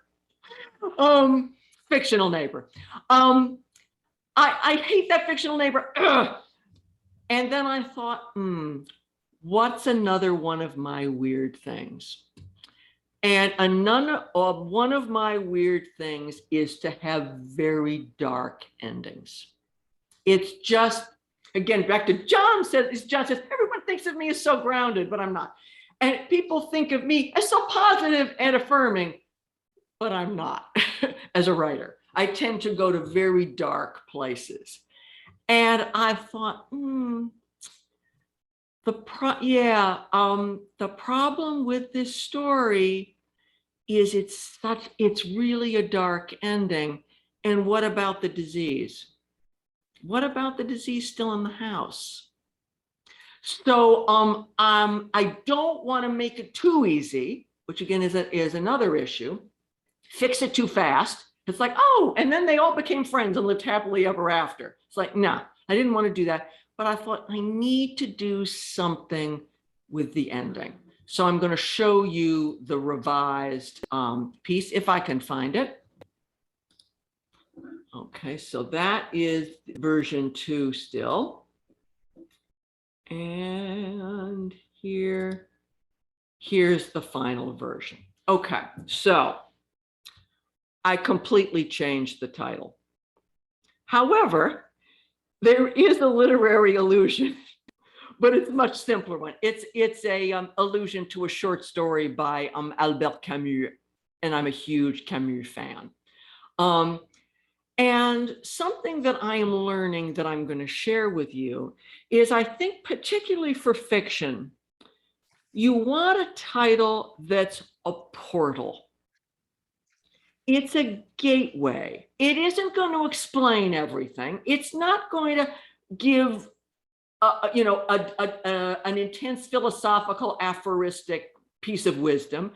Fictional neighbor. I hate that fictional neighbor. Ugh. And then I thought, what's another one of my weird things? And one of my weird things is to have very dark endings. It's just, again, back to John says, everyone thinks of me as so grounded, but I'm not. And people think of me as so positive and affirming, but I'm not as a writer. I tend to go to very dark places. And I thought, the problem with this story is it's really a dark ending. And what about the disease? What about the disease still in the house? So I don't want to make it too easy, which again is another issue. Fix it too fast. It's like, oh, and then they all became friends and lived happily ever after. It's like, no, I didn't want to do that. But I thought I need to do something with the ending. So I'm going to show you the revised piece if I can find it. Okay, so that is version 2 still. And here's the final version. Okay, so I completely changed the title. However, there is a literary illusion but it's a much simpler one. It's a allusion to a short story by Albert Camus, and I'm a huge Camus fan. And something that I am learning that I'm going to share with you is, I think particularly for fiction, you want a title that's a portal. It's a gateway. It isn't going to explain everything. It's not going to give an intense philosophical aphoristic piece of wisdom.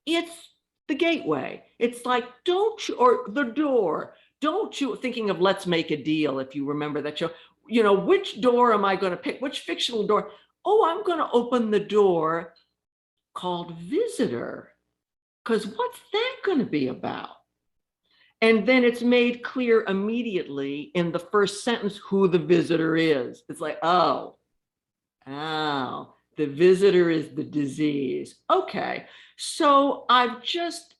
It's the gateway. It's like, don't you, or the door, don't you, thinking of Let's Make a Deal, if you remember that show, which door am I going to pick? Which fictional door? Oh, I'm going to open the door called Visitor, because what's that going to be about? And then it's made clear immediately in the first sentence who the visitor is. It's like, oh, the visitor is the disease. Okay, so I've just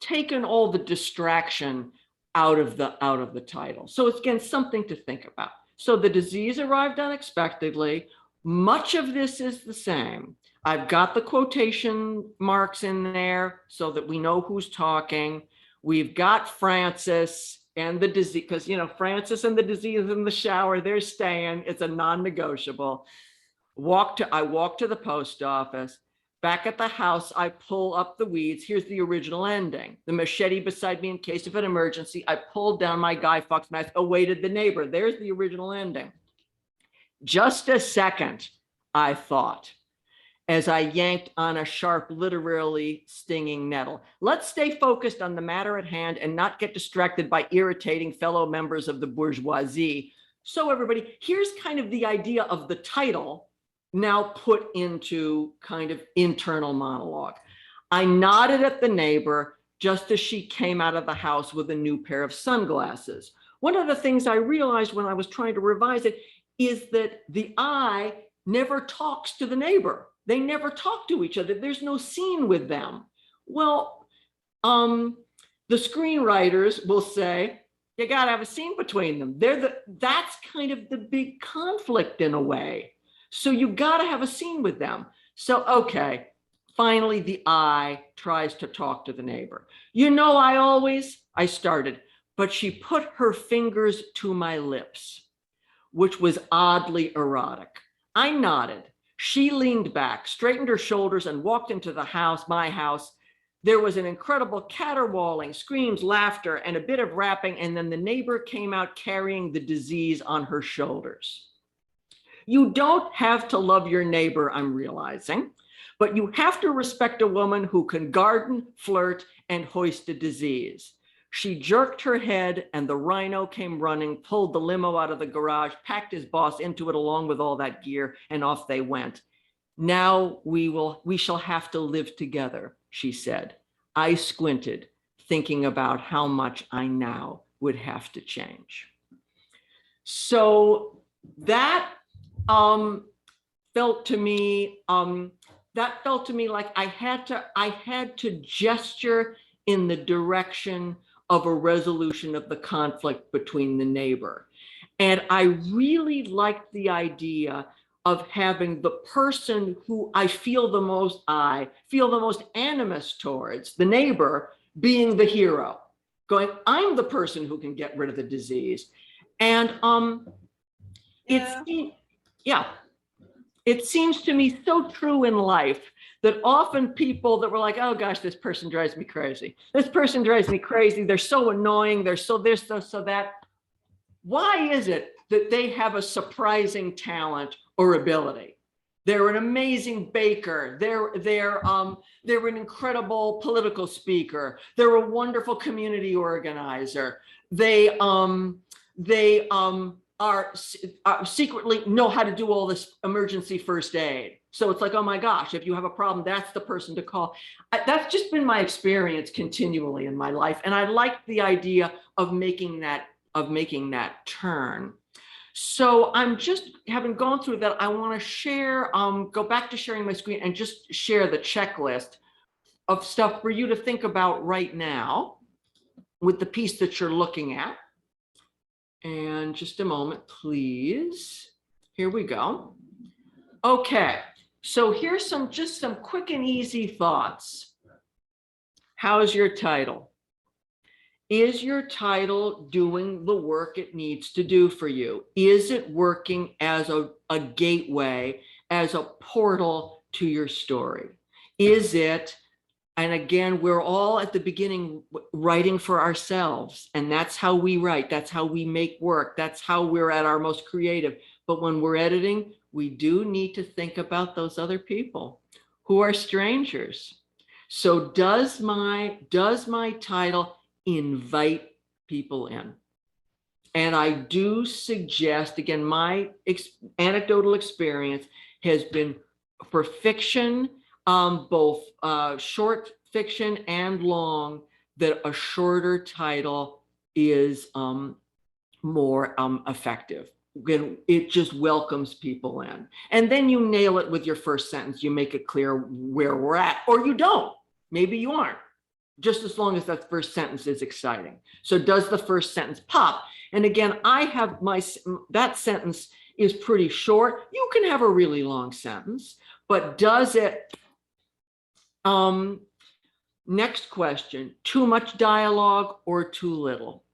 taken all the distraction out of the title. So it's, again, something to think about. So the disease arrived unexpectedly. Much of this is the same. I've got the quotation marks in there so that we know who's talking. We've got Francis and the disease, because, Francis and the disease in the shower, they're staying. It's a non-negotiable. I walk to the post office. Back at the house, I pull up the weeds. Here's the original ending. The machete beside me in case of an emergency. I pulled down my Guy Fawkes mask, awaited the neighbor. There's the original ending. Just a second, I thought, as I yanked on a sharp, literally stinging nettle. Let's stay focused on the matter at hand and not get distracted by irritating fellow members of the bourgeoisie. So everybody, here's kind of the idea of the title now put into kind of internal monologue. I nodded at the neighbor just as she came out of the house with a new pair of sunglasses. One of the things I realized when I was trying to revise it is that the I never talks to the neighbor. They never talk to each other. There's no scene with them. Well, the screenwriters will say, you gotta have a scene between them. That's kind of the big conflict in a way. So you gotta have a scene with them. So, okay, finally the I tries to talk to the neighbor. I started, but she put her fingers to my lips, which was oddly erotic. I nodded. She leaned back, straightened her shoulders, and walked into the house, my house. There was an incredible caterwauling, screams, laughter, and a bit of rapping, and then the neighbor came out carrying the disease on her shoulders. You don't have to love your neighbor, I'm realizing, but you have to respect a woman who can garden, flirt, and hoist a disease. She jerked her head and the rhino came running, pulled the limo out of the garage, packed his boss into it along with all that gear, and off they went. Now we shall have to live together, she said. I squinted, thinking about how much I now would have to change. So that felt to me like I had to gesture in the direction of a resolution of the conflict between the neighbor. And I really liked the idea of having the person who I feel the most animus towards, the neighbor, being the hero, going, I'm the person who can get rid of the disease. And it seems to me so true in life that often people that were like, oh gosh, this person drives me crazy. This person drives me crazy. They're so annoying. They're so this, so that. Why is it that they have a surprising talent or ability? They're an amazing baker. They're an incredible political speaker. They're a wonderful community organizer. They are secretly know how to do all this emergency first aid. So it's like, oh my gosh, if you have a problem, that's the person to call. That's just been my experience continually in my life. And I like the idea of making that turn. So I'm just, having gone through that, I want to share, go back to sharing my screen and just share the checklist of stuff for you to think about right now with the piece that you're looking at. And just a moment, please. Here we go. Okay, so here's just some quick and easy thoughts. How's your title? Is your title doing the work it needs to do for you? Is it working as a gateway, as a portal to your story? Is it, and again, we're all at the beginning writing for ourselves, and that's how we write, that's how we make work, that's how we're at our most creative. But when we're editing, we do need to think about those other people who are strangers. So does my title invite people in? And I do suggest, again, my anecdotal experience has been for fiction, both short fiction and long, that a shorter title is more effective. Again, it just welcomes people in. And then you nail it with your first sentence. You make it clear where we're at, or you don't. Maybe you aren't, just as long as that first sentence is exciting. So does the first sentence pop? And again, I have that sentence is pretty short. You can have a really long sentence, but does it, next question, too much dialogue or too little?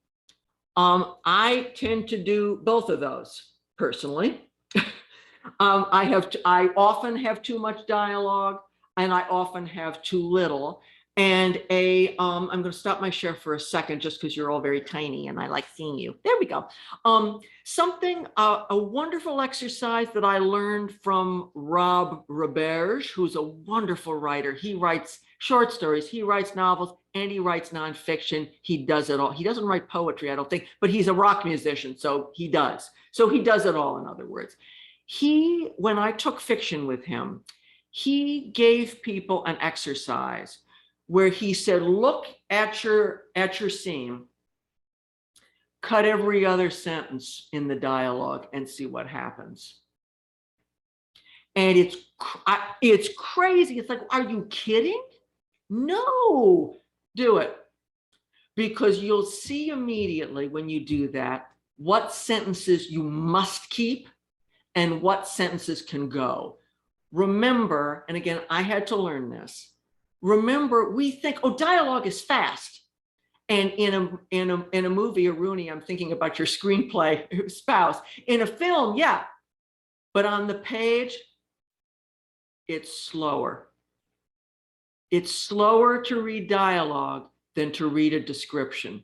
I tend to do both of those personally. I often have too much dialogue and I often have too little. And I'm going to stop my share for a second just because you're all very tiny and I like seeing you. There we go. A wonderful exercise that I learned from Rob Roberge, who's a wonderful writer. He writes short stories, he writes novels, and he writes nonfiction. He does it all. He doesn't write poetry, I don't think, but he's a rock musician, so he does. So he does it all, in other words. When I took fiction with him, he gave people an exercise where he said, look at your scene, cut every other sentence in the dialogue and see what happens. And it's crazy. It's like, are you kidding? No, do it. Because you'll see immediately when you do that, what sentences you must keep and what sentences can go. Remember, and again, I had to learn this. Remember, we think, oh, dialogue is fast. And in a movie, Rooney, I'm thinking about your screenplay spouse. In a film, yeah. But on the page, it's slower. It's slower to read dialogue than to read a description,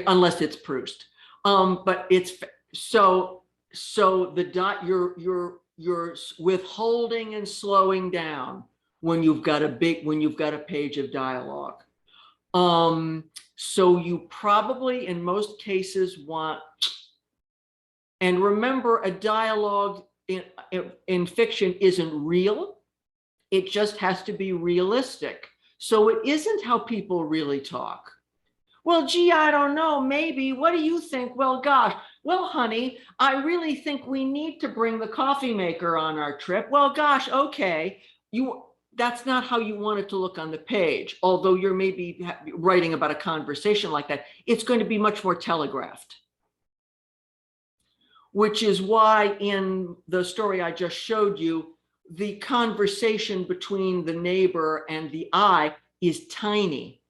unless it's Proust. But it's so you're withholding and slowing down when you've got a page of dialogue. So you probably in most cases want, and remember, a dialogue in fiction isn't real. It just has to be realistic. So it isn't how people really talk. Well, gee, I don't know, maybe. What do you think? Well, gosh. Well, honey, I really think we need to bring the coffee maker on our trip. Well, gosh, okay. That's not how you want it to look on the page. Although you're maybe writing about a conversation like that, it's going to be much more telegraphed. Which is why in the story I just showed you, the conversation between the neighbor and the I is tiny.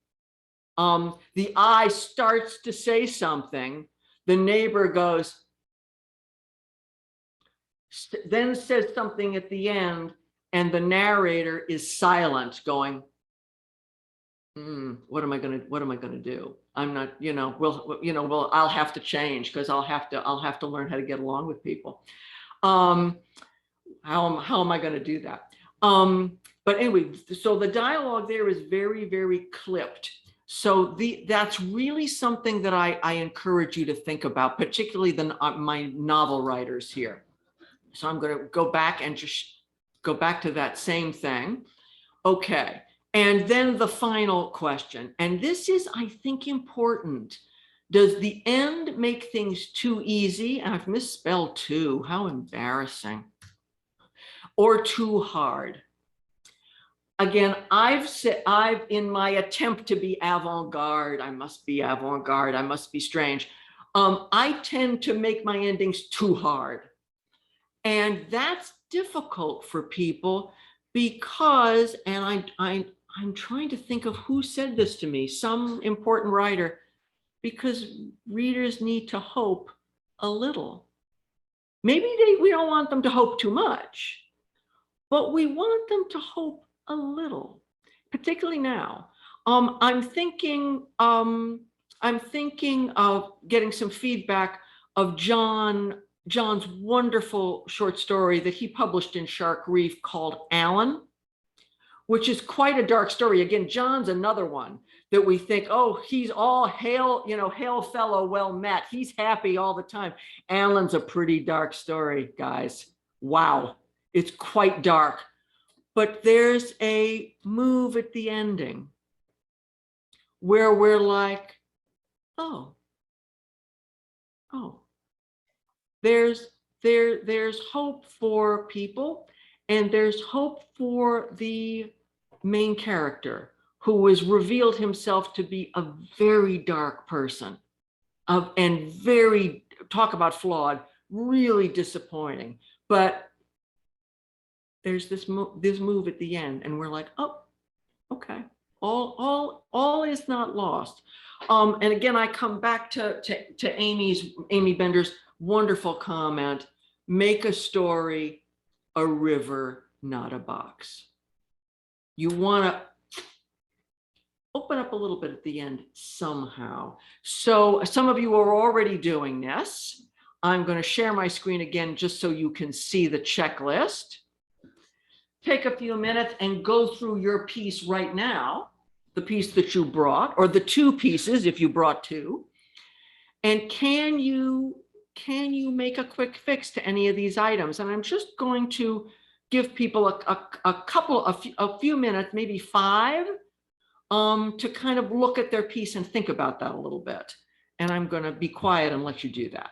The I starts to say something, the neighbor goes, then says something at the end, and the narrator is silent, going, what am I gonna do? I'm not, I'll have to change because I'll have to learn how to get along with people. How am I going to do that? But anyway, so the dialogue there is very, very clipped. So that's really something that I encourage you to think about, particularly my novel writers here. So I'm going to go back and just go back to that same thing. Okay. And then the final question, and this is, I think, important. Does the end make things too easy? And I've misspelled too. How embarrassing. Or too hard? Again, I've in my attempt to be avant-garde, I must be avant-garde, I must be strange. I tend to make my endings too hard. And that's difficult for people because, and I'm trying to think of who said this to me, some important writer, because readers need to hope a little. Maybe we don't want them to hope too much, but we want them to hope a little, particularly now. I'm thinking of getting some feedback of John's wonderful short story that he published in Shark Reef called Alan, which is quite a dark story. Again, John's another one that we think, oh, he's all hail, hail fellow, well met. He's happy all the time. Alan's a pretty dark story, guys. Wow, it's quite dark. But there's a move at the ending where we're like, oh, there's hope for people, and there's hope for the main character, who has revealed himself to be a very dark person, and very, talk about flawed, really disappointing. But there's this move at the end, and we're like, oh, okay, all is not lost. And again, I come back to Amy Bender's wonderful comment: make a story a river, not a box. You want to open up a little bit at the end somehow. So some of you are already doing this. I'm going to share my screen again just so you can see the checklist. Take a few minutes and go through your piece right now, the piece that you brought, or the two pieces if you brought two. And can you make a quick fix to any of these items? And I'm just going to give people a few minutes, maybe 5, to kind of look at their piece and think about that a little bit. And I'm going to be quiet and let you do that.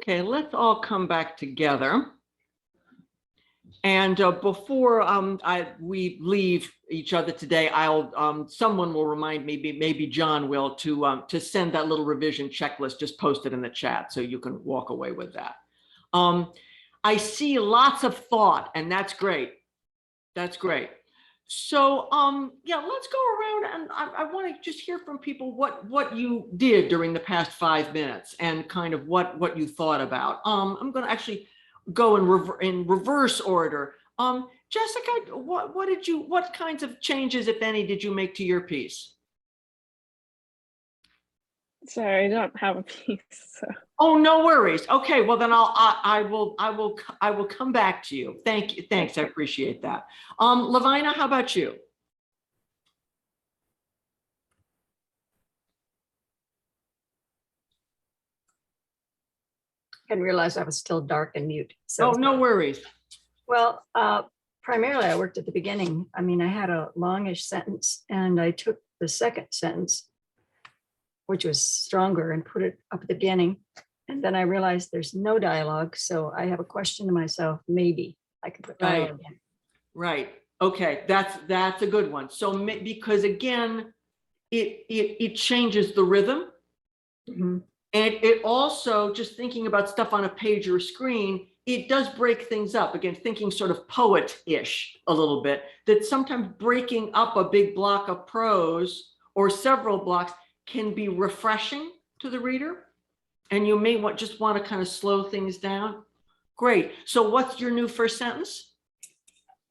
Okay, let's all come back together. And before we leave each other today, someone will remind me, maybe John will, to send that little revision checklist, just post it in the chat so you can walk away with that. I see lots of thought, and that's great. That's great. So yeah, let's go around, and I want to just hear from people what you did during the past 5 minutes and kind of what you thought about. I'm going to actually go in reverse order. Jessica, what kinds of changes, if any, did you make to your piece? Sorry, I don't have a piece. So. Oh, no worries. Okay, well then I will come back to you. Thank you. Thanks. I appreciate that. Lavina, how about you? I didn't realize I was still dark and mute. So Oh, no worries. well, primarily I worked at the beginning. I mean, I had a longish sentence and I took the second sentence, which was stronger, and put it up at the beginning. And then I realized there's no dialogue. So I have a question to myself, maybe I could put dialogue in. Right. Okay. That's a good one. So because again, it changes the rhythm. Mhm. And it also, just thinking about stuff on a page or a screen, it does break things up. Again, thinking sort of poet-ish a little bit, that sometimes breaking up a big block of prose or several blocks can be refreshing to the reader. And you may just want to kind of slow things down. Great. So what's your new first sentence?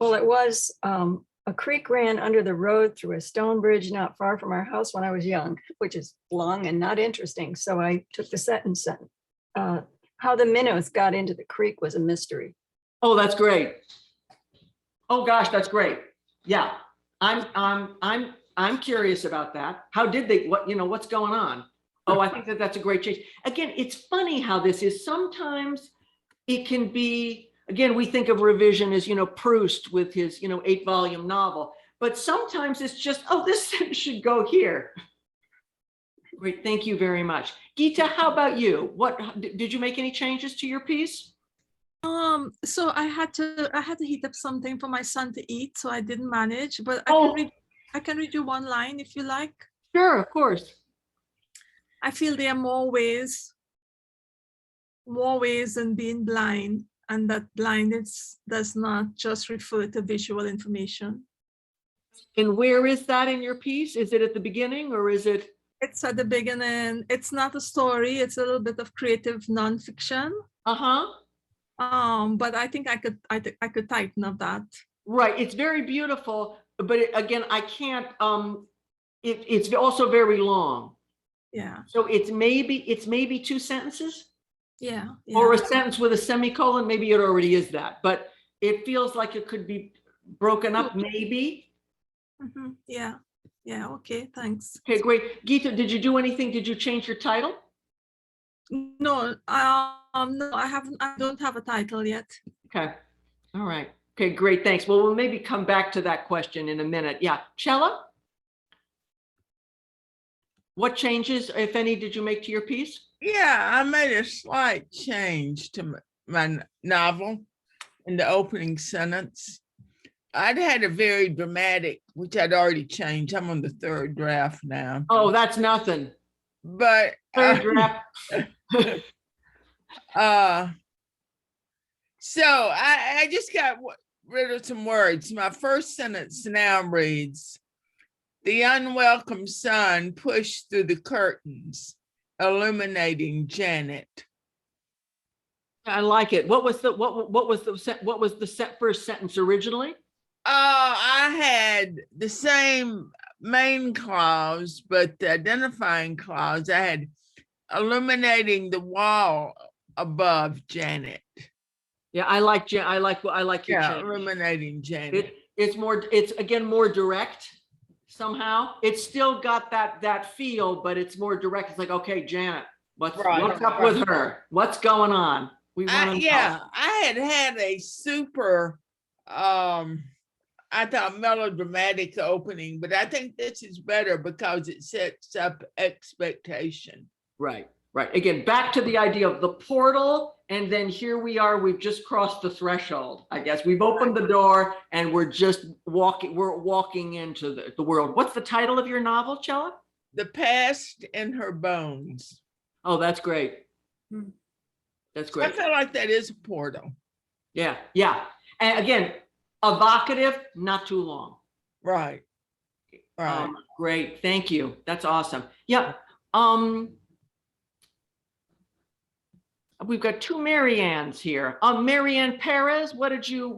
Well, it was a creek ran under the road through a stone bridge not far from our house when I was young, which is long and not interesting. So I took the sentence, how the minnows got into the creek was a mystery. Oh, that's great. Oh gosh, that's great. Yeah, I'm curious about that. How did they? What's going on? Oh, I think that's a great change. Again, it's funny how this is. Sometimes it can be. Again, we think of revision as, Proust with his, 8-volume novel, but sometimes it's just, oh, this should go here. Great, thank you very much. Geeta, how about you? Did you make any changes to your piece? So I had to heat up something for my son to eat, so I didn't manage, but I can read you one line if you like. Sure, of course. I feel there are more ways than being blind, and that blindness does not just refer to visual information. And where is that in your piece? Is it at the beginning or is it? It's at the beginning. It's not a story. It's a little bit of creative nonfiction. But I think I could tighten up that. Right. It's very beautiful, but again, I can't. It's also very long. Yeah. So it's maybe 2 sentences. Yeah. Or a sentence with a semicolon. Maybe it already is that, but it feels like it could be broken up. Maybe. Mm-hmm. Yeah. Yeah. Okay. Thanks. Okay. Great. Geeta, did you do anything? Did you change your title? No. No, I haven't. I don't have a title yet. Okay. All right. Okay. Great. Thanks. Well, we'll maybe come back to that question in a minute. Yeah. Chella? What changes, if any, did you make to your piece? Yeah, I made a slight change to my novel in the opening sentence. I'd had a very dramatic, which I'd already changed. I'm on the 3rd draft now. Oh, that's nothing. But 3rd draft. So I just got rid of some words. My first sentence now reads, the unwelcome sun pushed through the curtains, illuminating Janet. I like it. What was the first sentence originally? I had the same main clause, but the identifying clause, I had illuminating the wall above Janet. Yeah, I like your change. Illuminating Janet. It's again more direct somehow. It's still got that feel, but it's more direct. It's like, okay, Janet, what's up with her? What's going on? We want to know. I had a super I thought melodramatic opening, but I think this is better because it sets up expectation. Right. Right. Again, back to the idea of the portal. And then here we are, we've just crossed the threshold. I guess we've opened the door and we're just walking into the world. What's the title of your novel, Chella? The Past in Her Bones. Oh, that's great. That's I great. feel like that is a portal. Yeah. Yeah. And again, evocative, not too long. Right. Right. Great. Thank you. That's awesome. Yeah. We've got two Mary Anns here. Mary Ann Perez, what did you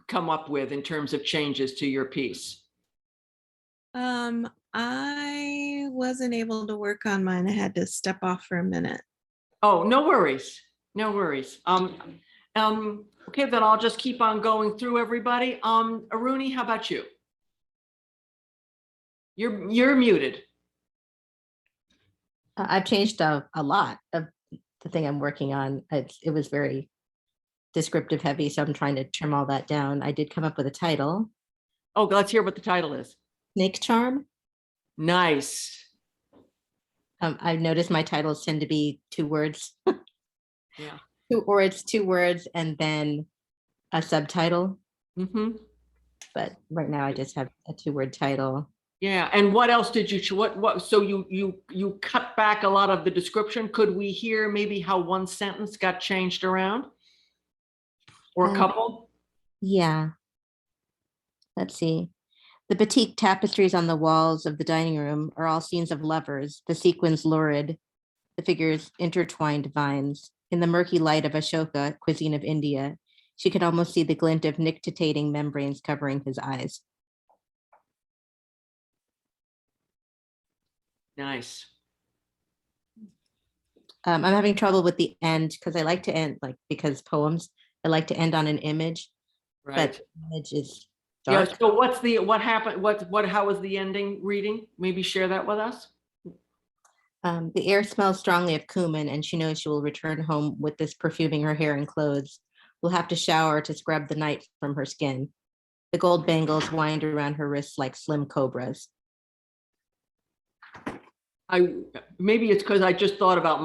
come up with in terms of changes to your piece? I wasn't able to work on mine. I had to step off for a minute. Oh, no worries. No worries. Okay, then I'll just keep on going through everybody. Aruni, how about you? You're muted. I've changed a lot of the thing I'm working on. It was very descriptive heavy, so I'm trying to trim all that down. I did come up with a title. Oh, let's hear what the title is. Snake Charm. Nice. I've noticed my titles tend to be 2 words. Yeah. It's 2 words and then a subtitle. But right now I just have a 2-word title. Yeah, and what else did you, so you cut back a lot of the description. Could we hear maybe how one sentence got changed around? Or a couple? Yeah. Let's see. The batik tapestries on the walls of the dining room are all scenes of lovers, the sequins lurid, the figures intertwined vines. In the murky light of Ashoka, cuisine of India, she could almost see the glint of nictitating membranes covering his eyes. Nice. I'm having trouble with the end because I like to end, because poems, I like to end on an image, Right. but the image is dark. Yeah, so what happened, how was the ending reading? Maybe share that with us. The air smells strongly of cumin, and she knows she will return home with this perfuming her hair and clothes. Will have to shower to scrub the night from her skin. The gold bangles wind around her wrists like slim cobras. Maybe it's because I just thought about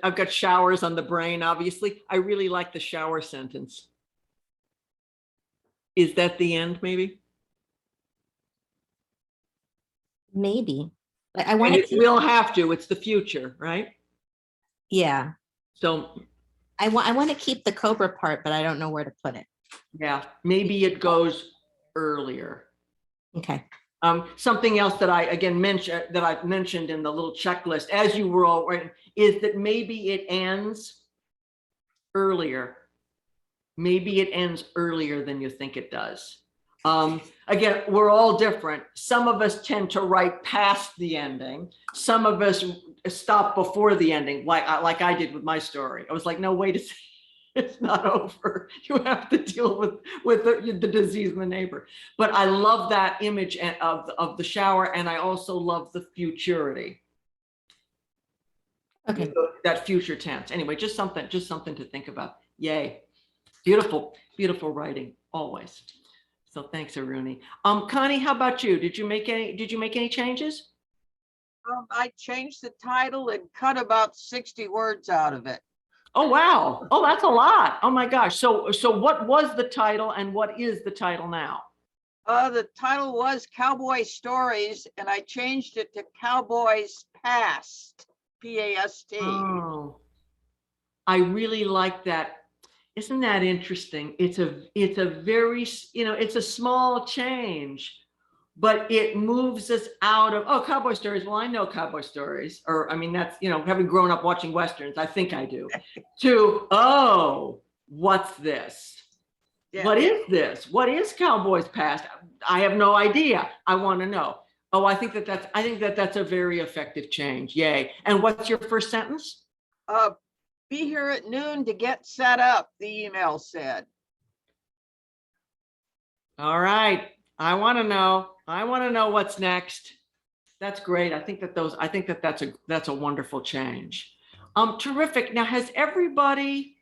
I've got showers on the brain, obviously. I really like the shower sentence. Is that the end, maybe? Maybe. I want to. We'll have to. It's the future, right? Yeah. So I want to keep the cobra part, but I don't know where to put it. yeah, maybe it goes earlier. Okay. Something else that I've mentioned in the little checklist, as you were all right, is that maybe it ends earlier. Maybe it ends earlier than you think it does. Again, we're all different. Some of us tend to write past the ending. Some of us stop before the ending, like I did with my story. I was like, no, wait a second. It's not over. You have to deal with the disease in the neighbor. But I love that image of the shower, and I also love the futurity. Okay. That future tense. Anyway, just something to think about. Yay. Beautiful, beautiful writing, always. So thanks, Aruni. Connie, how about you? Did you make any changes? I changed the title and cut about 60 words out of it. Oh, wow. Oh, that's a lot. Oh my gosh. So what was the title and what is the title now? The title was Cowboy Stories, and I changed it to Cowboys Past, P-A-S-T. Oh, I really like that. Isn't that interesting? It's a very, it's a small change, but it moves us out of, cowboy stories. Well, I know cowboy stories, or I mean, that's, having grown up watching Westerns, I think I do, to, oh, what's this? Yeah. What is this? What is Cowboys Past? I have no idea. I want to know. Oh, I think that's a very effective change. Yay. And what's your first sentence? Be here at noon to get set up, the email said. All right. I want to know what's next. That's great. I think that's a wonderful change. Terrific. Now, has everybody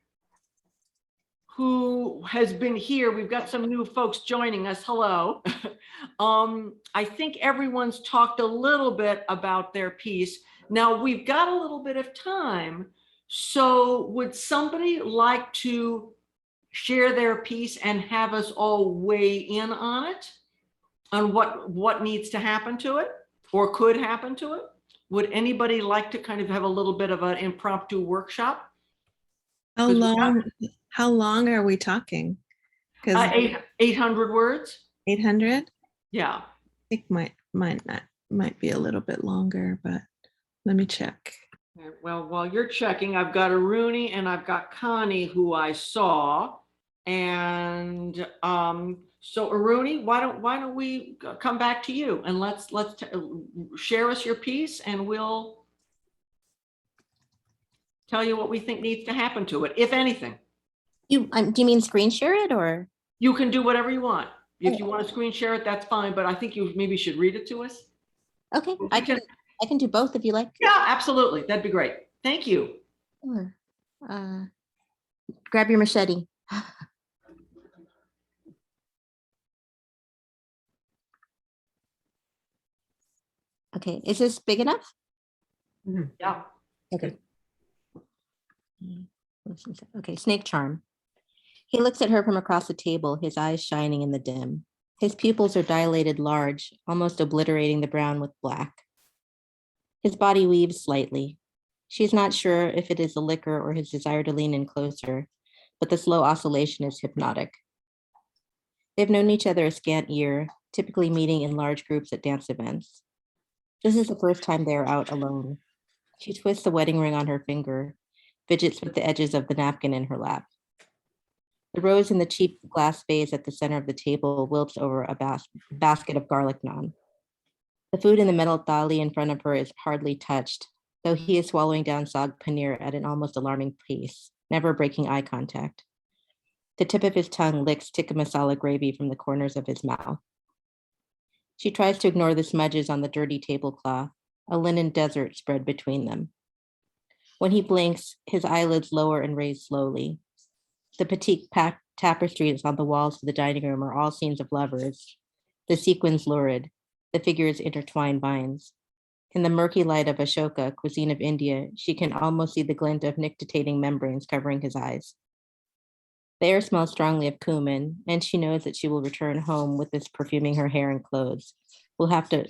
who has been here, we've got some new folks joining us. Hello. I think everyone's talked a little bit about their piece. Now, we've got a little bit of time. So would somebody like to share their piece and have us all weigh in on it? On what needs to happen to it or could happen to it? Would anybody like to kind of have a little bit of an impromptu workshop? How 'Cause we got- long are we talking? Because 800 words? 800, Yeah. I think might be a little bit longer, but let me check. Okay, well, while you're checking, I've got Aruni and I've got Connie who I saw. And so Aruni, why don't we come back to you and let's share us your piece and we'll tell you what we think needs to happen to it, if anything. Do you mean screen share it or? You can do whatever you want. If you want to screen share it, that's fine, but I think you maybe should read it to us. Okay, I can do both if you like. Yeah, absolutely. That'd be great. Thank you. Sure. Grab your machete. Okay, is this big enough? Yeah. Okay. Okay, snake charm. He looks at her from across the table, his eyes shining in the dim. His pupils are dilated large, almost obliterating the brown with black. His body weaves slightly. She's not sure if it is the liquor or his desire to lean in closer, but the slow oscillation is hypnotic. They've known each other a scant year, typically meeting in large groups at dance events. This is the first time they are out alone. She twists the wedding ring on her finger, fidgets with the edges of the napkin in her lap. The rose in the cheap glass vase at the center of the table wilts over a basket of garlic naan. The food in the metal thali in front of her is hardly touched, though he is swallowing down saag paneer at an almost alarming pace, never breaking eye contact. The tip of his tongue licks tikka masala gravy from the corners of his mouth. She tries to ignore the smudges on the dirty tablecloth, a linen desert spread between them. When he blinks, his eyelids lower and raise slowly. The petite tapestries on the walls of the dining room are all scenes of lovers, the sequins lurid, the figures intertwined vines. In the murky light of Ashoka, cuisine of India, she can almost see the glint of nictitating membranes covering his eyes. The air smells strongly of cumin, and she knows that she will return home with this perfuming her hair and clothes. We'll have to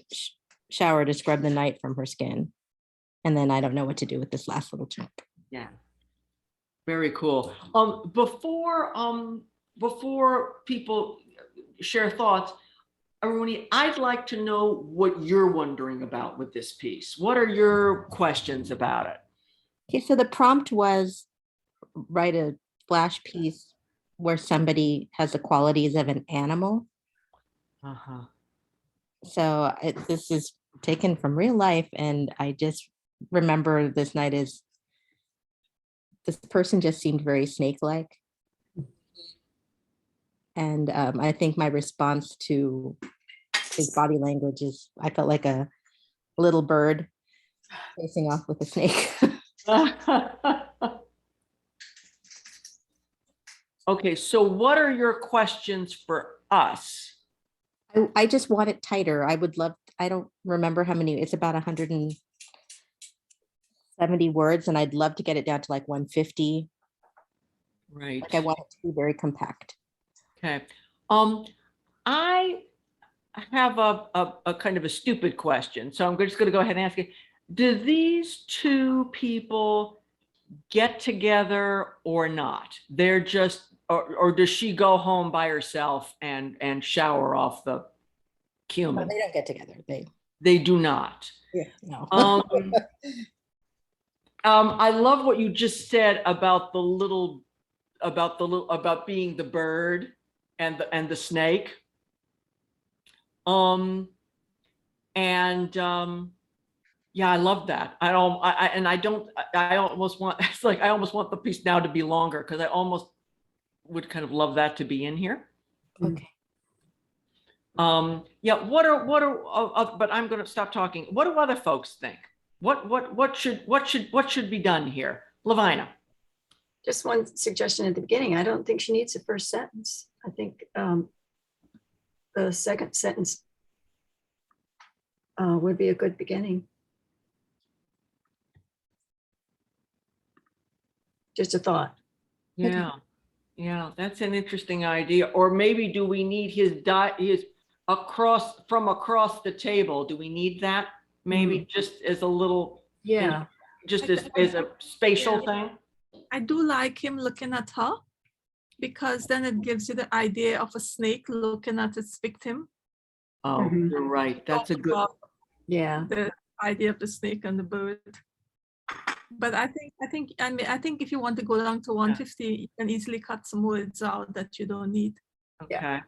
shower to scrub the night from her skin. And then I don't know what to do with this last little chunk. Yeah. Very cool. Before people share thoughts, Aruni, I'd like to know what you're wondering about with this piece. What are your questions about it? Okay, so the prompt was write a flash piece where somebody has the qualities of an animal. Uh-huh. So this is taken from real life, and I just remember this night as this person just seemed very snake-like. And I think my response to his body language is I felt like a little bird facing off with a snake. Okay, so what are your questions for us? I just want it tighter. I would love, I don't remember how many, it's about 170 words, and I'd love to get it down to like 150. Right. Like I want it to be very compact. Okay. I have a kind of a stupid question, so I'm just going to go ahead and ask you. Do these two people get together or not? They're just, or does she go home by herself and shower off the No, cumin? they don't get together. They do not. Yeah, no. I love what you just said about about being the bird and the snake. Yeah, I love that. I almost want, it's like I almost want the piece now to be longer because I almost would kind of love that to be in here. Okay. Yeah, but I'm going to stop talking. What do other folks think? What should be done here? Lavina. Just one suggestion at the beginning. I don't think she needs a first sentence. I think the second sentence would be a good beginning. Just a thought. Yeah, yeah, that's an interesting idea. Or maybe do we need his from across the table? Do we need that? Maybe just as a little, Yeah. just as a spatial thing? I do like him looking at her because then it gives you the idea of a snake looking at its victim. Oh, you're right. That's a good. Yeah. The idea of the snake and the bird. But I think if you want to go down to 150, you can easily cut some words out that you don't need. Okay.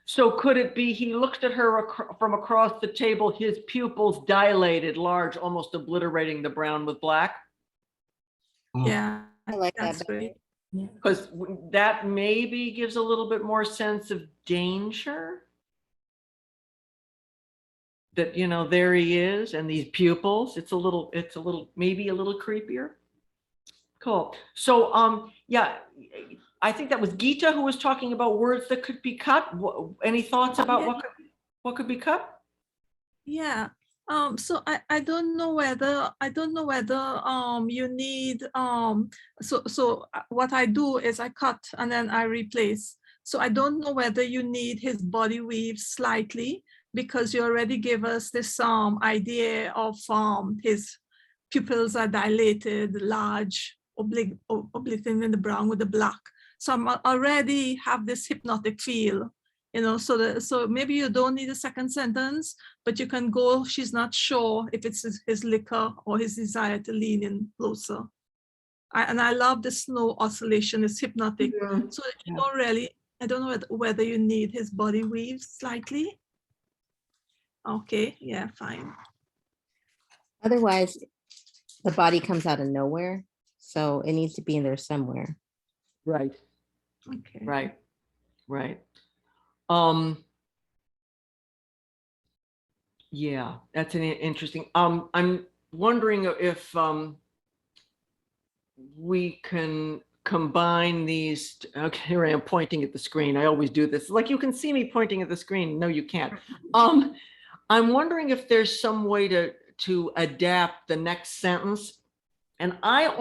So could it be he looked at her from across the table, his pupils dilated, large, almost obliterating the brown with black? Yeah, I like that's that. great. Because that maybe gives a little bit more sense of danger. That, you know, there he is, and these pupils, it's a little, maybe a little creepier. Cool. So, yeah, I think that was Geeta who was talking about words that could be cut. Any thoughts about what could be cut? Yeah. So I don't know whether you need so what I do is I cut and then I replace. So I don't know whether you need his body weave slightly, because you already gave us this idea of his pupils are dilated, large, obliquing in the brown with the black. So I'm already have this hypnotic feel, you know, so maybe you don't need a second sentence, but you can go, she's not sure if it's his liquor or his desire to lean in closer. And I love the slow oscillation, it's hypnotic. So you don't really, I don't know whether you need his body weave slightly. Okay, yeah, fine. Otherwise, the body comes out of nowhere. So it needs to be in there somewhere. Right. Okay. Right. Right. Yeah, that's an interesting. I'm wondering if we can combine these. Okay, here I am pointing at the screen. I always do this. Like, you can see me pointing at the screen. No, you can't. I'm wondering if there's some way to adapt the next sentence. And I'm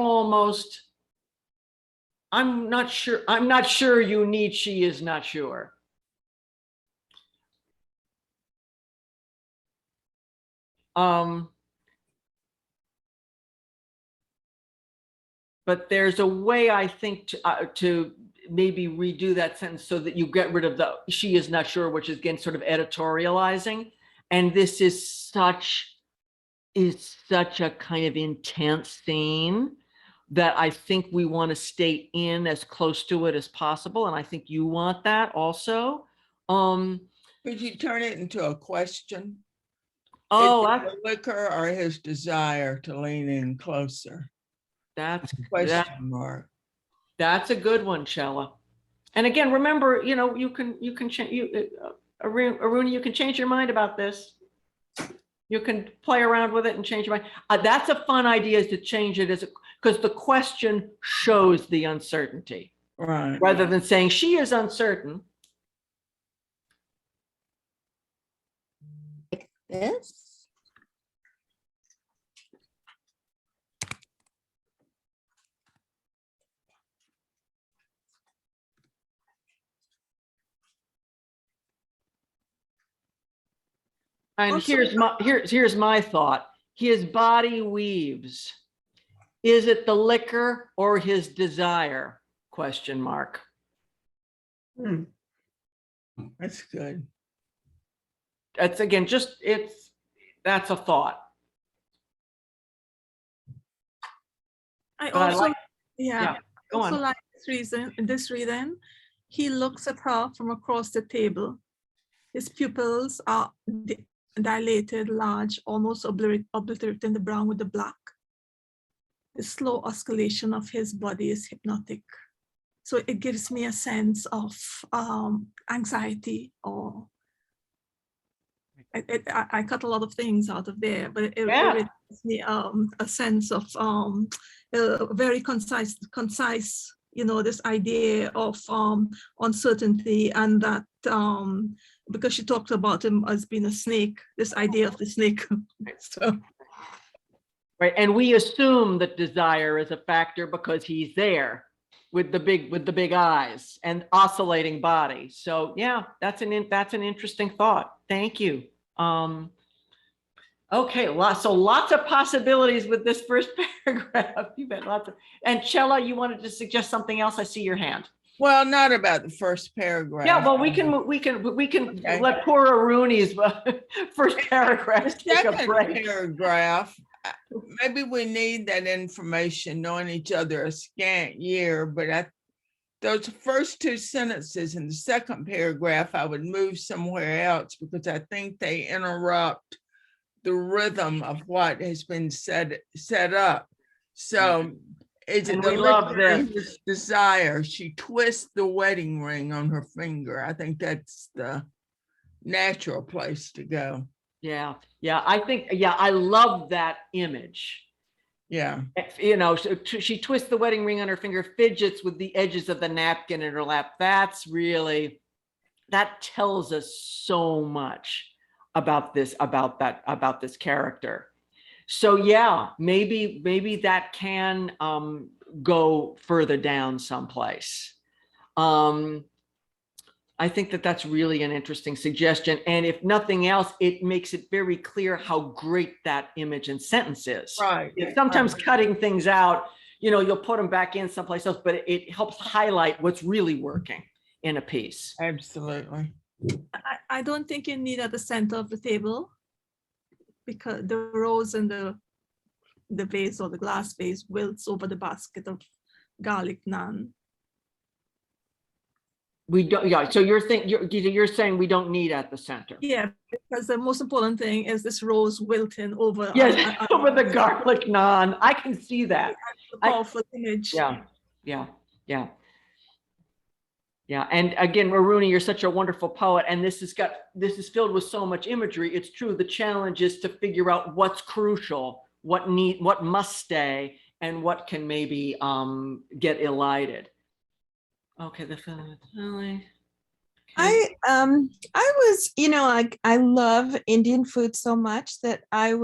not sure you need, she is not sure. But there's a way, I think, to maybe redo that sentence so that you get rid of the she is not sure, which is again sort of editorializing. And this is such a kind of intense scene that I think we want to stay in as close to it as possible. And I think you want that also. Could you turn it into a question? Oh, Is it the liquor or his desire to lean in closer? that's Question mark. That's a good one, Chella. And again, remember, you know, you can change Aruna, you can change your mind about this. You can play around with it and change your mind. That's a fun idea, is to change it because the question shows the uncertainty. Right. Rather than saying she is uncertain. Like this. And Also- here's my thought. His body weaves. Is it the liquor or his desire? Question mark. That's good. That's again, that's a thought. I But also, yeah, go also on. like this reason, he looks at her from across the table. His pupils are dilated, large, almost obliterating the brown with the black. The slow oscillation of his body is hypnotic. So it gives me a sense of anxiety, or I cut a lot of things out of there, but it really gives me a sense of very concise, you know, this idea of uncertainty, and that because she talked about him as being a snake, this idea of the snake. So Right, and we assume that desire is a factor because he's there with the big eyes and oscillating body. So yeah, that's an interesting thought. Thank you. Okay, so lots of possibilities with this first paragraph. You bet, lots of. And Chella, you wanted to suggest something else? I see your hand. Well, not about the first paragraph. Yeah, well, we can Okay. let poor Aruni's first paragraph The take a second break. paragraph, maybe we need that information, knowing each other a scant year, but those first two sentences in the second paragraph, I would move somewhere else because I think they interrupt the rhythm of what has been set up. So is it And the we love liquor in this. his desire? She twists the wedding ring on her finger. I think that's the natural place to go. Yeah, I love that image. Yeah. You know, she twists the wedding ring on her finger, fidgets with the edges of the napkin in her lap. That tells us so much about this character. So yeah, maybe that can go further down someplace. I think that's really an interesting suggestion. And if nothing else, it makes it very clear how great that image and sentence is. Right. Sometimes cutting things out, you'll put them back in someplace else, but it helps highlight what's really working in a piece. Absolutely. I don't think you need at the center of the table, because the rose and the vase or the glass vase wilts over the basket of garlic naan. We don't, yeah. So you're saying we don't need at the center. Yeah, because the most important thing is this rose wilting over. Yes, over the garlic naan. I can see that. Powerful image. Yeah. And again, Maruni, you're such a wonderful poet, and this is filled with so much imagery. It's true. The challenge is to figure out what's crucial, what must stay, and what can maybe get elided. Okay, the feeling. I was, I love Indian food so much that I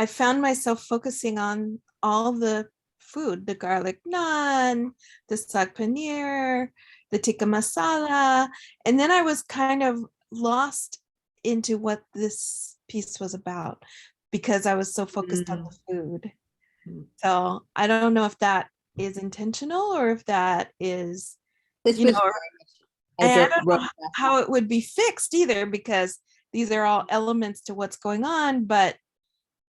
found myself focusing on all the food, the garlic naan, the saag paneer, the tikka masala, and then I was kind of lost into what this piece was about because I was so focused on the food. So I don't know if that is intentional or if that is, This you was know, very much as and I a don't know road how it would be fixed either, because these are all elements to what's going on. But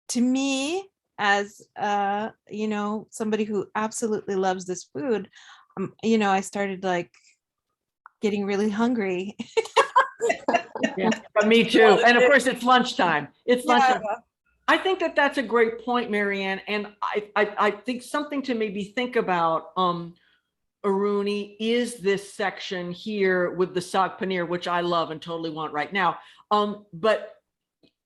to me, as somebody who absolutely loves this food, I started like getting really hungry. Yeah, but me too. And of course, it's lunchtime. It's lunchtime. Yeah. I think that's a great point, Marianne. And I think something to maybe think about, Aruni, is this section here with the saag paneer, which I love and totally want right now. But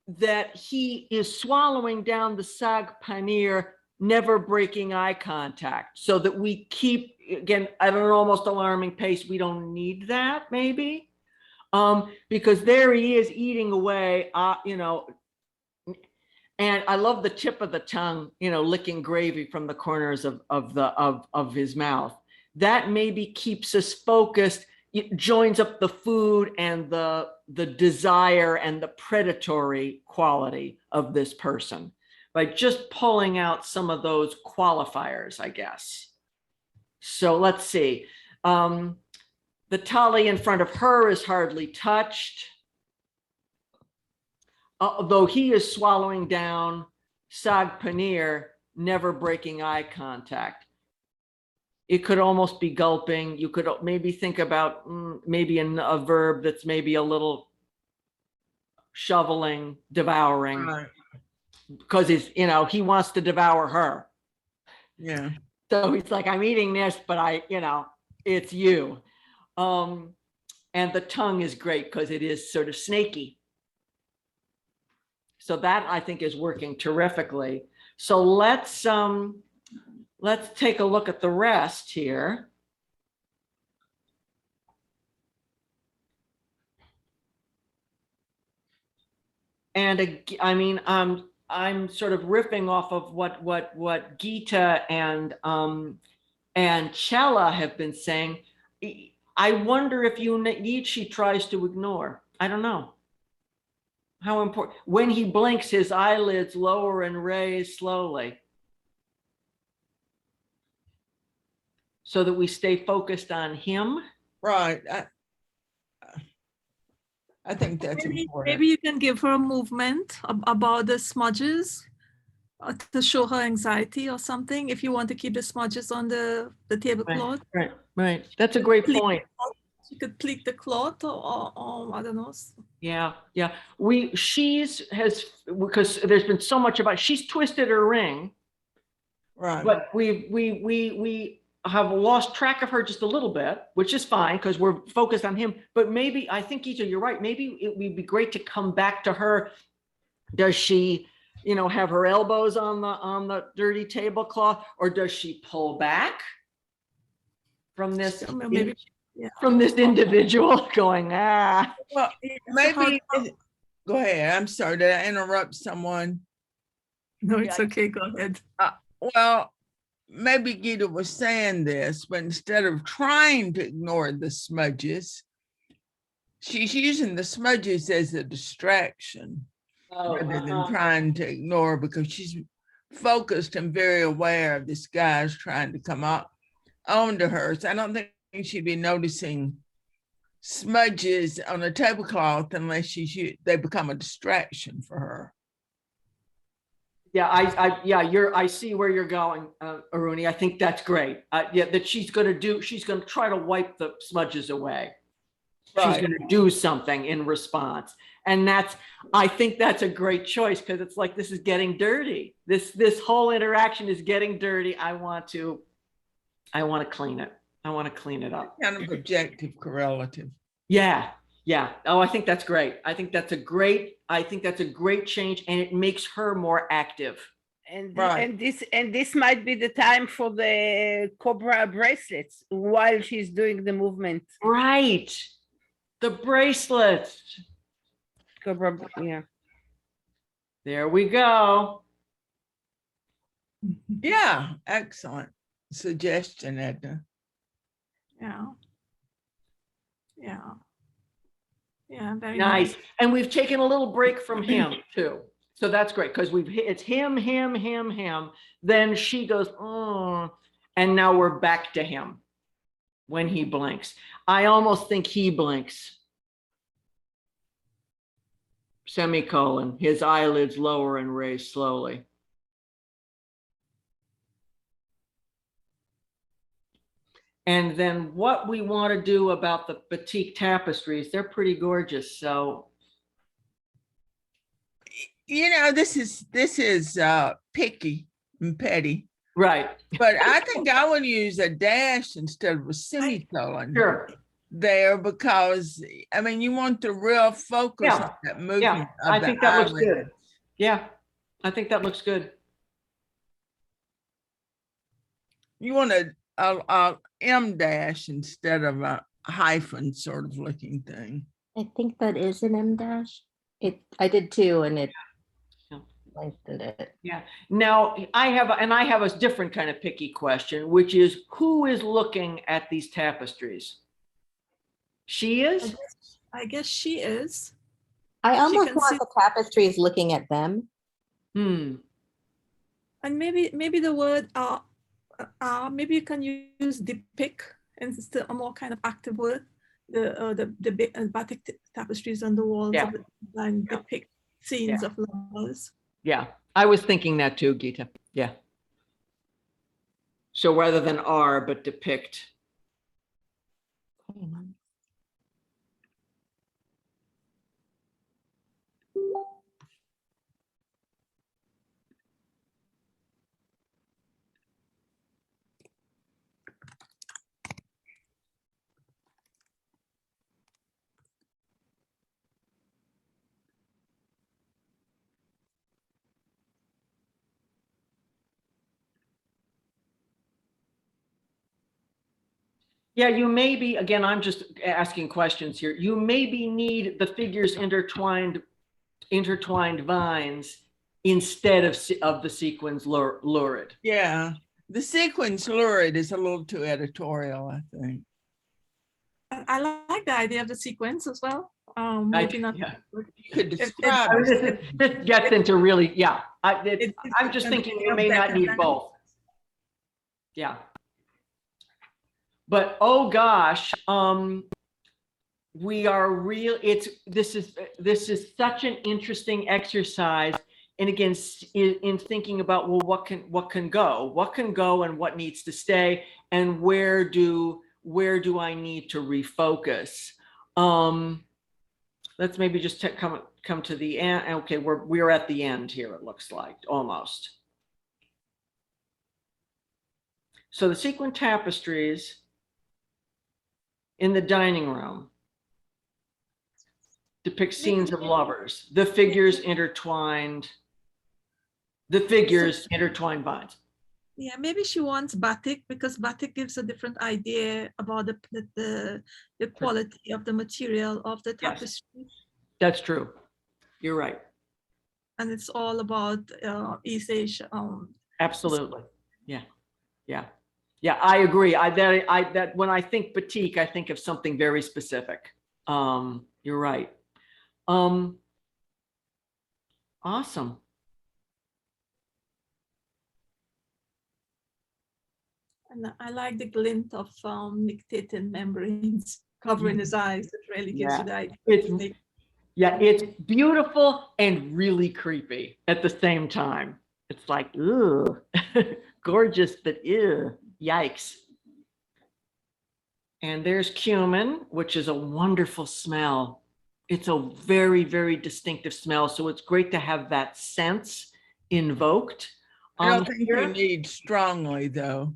that he is swallowing down the saag paneer, never breaking eye contact, so that we keep, again, at an almost alarming pace. We don't need that, maybe, because there he is eating away, and I love the tip of the tongue, licking gravy from the corners of his mouth. That maybe keeps us focused. It joins up the food and the desire and the predatory quality of this person by just pulling out some of those qualifiers, I guess. So let's see. The tali in front of her is hardly touched, although he is swallowing down saag paneer, never breaking eye contact. It could almost be gulping. You could maybe think about maybe a verb that's maybe a little shoveling, devouring, Right. because he wants to devour her. Yeah. So he's like, I'm eating this, but it's you. And the tongue is great because it is sort of snaky. So that, I think, is working terrifically. So let's take a look at the rest here. And I'm sort of riffing off of what Gita and Chella have been saying. I wonder if Nietzsche tries to ignore. I don't know. How important, when he blinks, his eyelids lower and raise slowly, so that we stay focused on him. Right. I think that's important. Maybe you can give her a movement about the smudges to show her anxiety or something, if you want to keep the smudges on the tablecloth. Right. That's a great point. You could pleat the cloth or I don't know. Yeah. Because there's been so much about, she's twisted her ring, Right. but we have lost track of her just a little bit, which is fine because we're focused on him. But maybe, I think, Gita, you're right. Maybe it would be great to come back to her. Does she, have her elbows on the dirty tablecloth, or does she pull back from this? Maybe, from this individual going, Well, maybe, go ahead. I'm sorry, did I interrupt someone? No, it's okay, go ahead. Well, maybe Gita was saying this, but instead of trying to ignore the smudges, she's using the smudges as a distraction rather than trying to ignore, because she's focused and very aware of this guy's trying to come up onto her. So I don't think she'd be noticing smudges on a tablecloth unless they become a distraction for her. Yeah, I see where you're going, Aruni. I think that's great. That she's going to try to wipe the smudges away. Right. She's going to do something in response. And I think that's a great choice, because it's like, this is getting dirty. This whole interaction is getting dirty. I want to clean it. I want to clean it up. Kind of objective correlative. Yeah. Oh, I think that's great. I think that's a great change, and it makes her more active. And this might be the time for the cobra bracelets while she's doing the movement. Right. The bracelets. Cobra, yeah. There we go. Yeah, excellent suggestion, Edna. Yeah, very nice. And we've taken a little break from him too. So that's great, because it's him. Then she goes, and now we're back to him when he blinks. I almost think he blinks. Semicolon, his eyelids lower and raise slowly. And then what we want to do about the batik tapestries, they're pretty gorgeous. So, this is picky and petty. Right. But I think I would use a dash instead of a semicolon. Sure. There, because you want the real focus on that movement. Yeah, I think that looks good. Yeah, I think that looks good. You want a M dash instead of a hyphen sort of looking thing. I think that is an M dash. I did too, and it lengthened it. Yeah. Now I have a different kind of picky question, which is, who is looking at these tapestries? She is? I guess she is. I almost want the tapestries looking at them. And maybe the word maybe you can use depict, and it's a more kind of active word. The batik tapestries on the walls of the design depict scenes of lovers. Yeah, I was thinking that too, Gita. Yeah. So rather than are, but depict. Yeah, you maybe, again, I'm just asking questions here. You maybe need the figures intertwined vines instead of the sequins lurid. Yeah, the sequence lurid is a little too editorial, I think. I like the idea of the sequence as well. Maybe not. Yeah. You could It- describe I mean, it. this gets into really, yeah. It- I'm just thinking you may not need both. Yeah. But oh gosh, we are real. This is such an interesting exercise. And again, in thinking about, well, what can go and what needs to stay, and where do I need to refocus? Let's maybe just come to the end. Okay, we're at the end here. It looks like almost. So the sequin tapestries in the dining room depict scenes of lovers. The figures intertwined vines. Yeah, maybe she wants batik because batik gives a different idea about the quality of the material of the Yes. tapestry. That's true. You're right. And it's all about East Asia. Absolutely. Yeah, I agree. That when I think batik, I think of something very specific. You're right. Awesome. And I like the glint of nictitating membranes covering his eyes. It really gives you the idea. It's beautiful and really creepy at the same time. It's like, ooh, gorgeous, but ew, yikes. And there's cumin, which is a wonderful smell. It's a very, very distinctive smell. So it's great to have that sense invoked. I don't think you need strongly, though.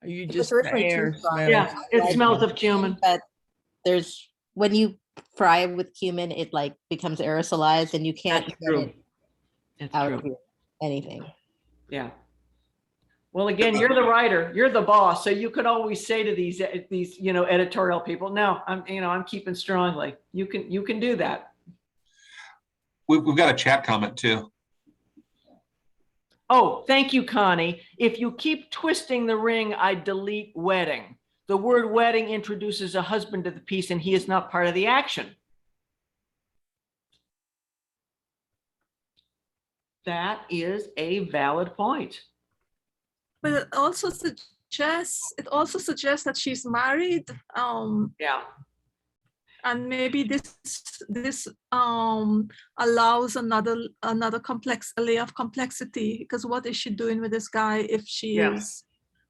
You It was just originally too air strong. smells. Yeah, it smells of cumin. But there's, when you fry with cumin, it like becomes aerosolized and you can't That's get true. it That's out true. of your anything. Yeah. Well, again, you're the writer, you're the boss, so you could always say to these editorial people, no, I'm keeping strongly. You can do that. We've got a chat comment too. Oh, thank you, Connie. If you keep twisting the ring, I delete wedding. The word wedding introduces a husband to the piece, and he is not part of the action. That is a valid point. But it also suggests that she's married. Yeah. And maybe this allows another complex layer of complexity, because what is she doing with this guy if she is,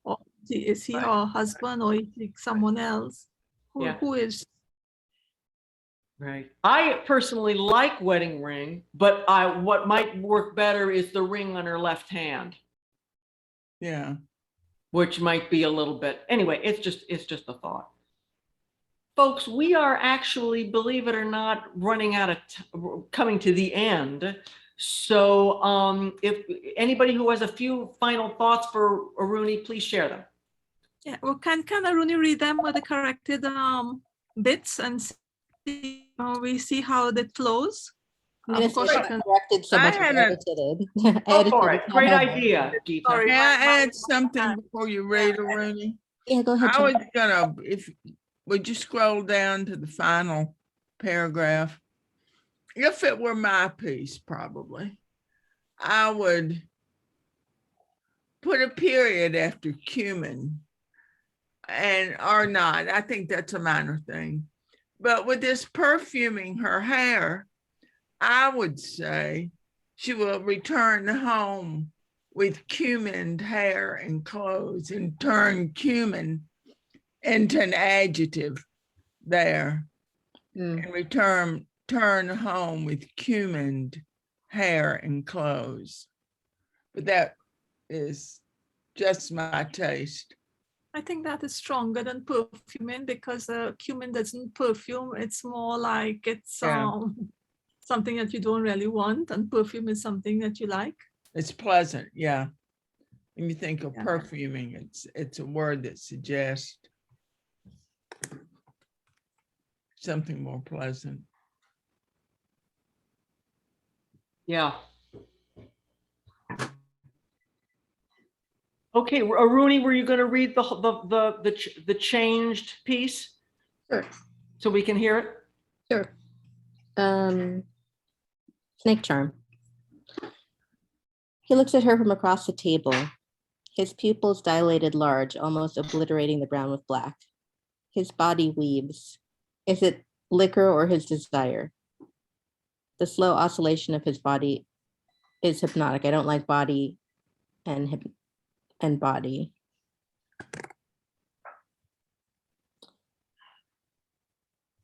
or is he her husband, or is he someone else? Who is? Right. I personally like wedding ring, but what might work better is the ring on her left hand. Yeah. Which might be a little bit, anyway, it's just a thought. Folks, we are actually, believe it or not, running out of coming to the end. So if anybody who has a few final thoughts for Aruni, please share them. Yeah, well, can Aruni read them with the corrected bits and see, we see how that flows? I'm gonna Of course, say you I can. corrected so I much had I a- edited. Go for it. Great idea, Geeta. Sorry. May I add something before you read, Rooney? Yeah, go ahead. I Jen. was gonna, would you scroll down to the final paragraph? If it were my piece, probably, I would put a period after cumin or not. I think that's a minor thing. But with this perfuming her hair, I would say she will return home with cumined hair and clothes, and turn cumin into an adjective there, and turn home with cumined hair and clothes. But that is just my taste. I think that is stronger than perfuming, because cumin doesn't perfume. It's more like it's Yeah. something that you don't really want, and perfume is something that you like. It's pleasant, yeah. When you think of Yeah. perfuming, it's a word that suggests something more pleasant. Yeah. Okay, Rooney, were you going to read the changed piece Sure, so we can hear it? sure. Snake charm. He looks at her from across the table. His pupils dilated large, almost obliterating the brown with black. His body weaves. Is it liquor or his desire? The slow oscillation of his body is hypnotic. I don't like body and body.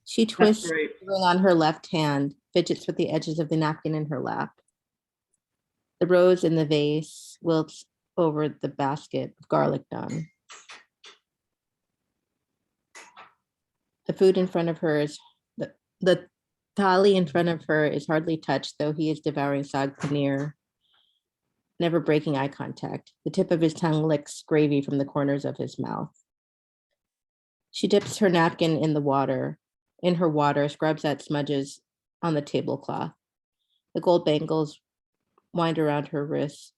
She twists great. the ring on her left hand, fidgets with the edges of the napkin in her lap. The rose in the vase wilts over the basket of garlic naan. The food in front of her is, the thali in front of her is hardly touched, though he is devouring saag paneer, never breaking eye contact. The tip of his tongue licks gravy from the corners of his mouth. She dips her napkin in her water, scrubs at smudges on the tablecloth. The gold bangles wind around her wrists.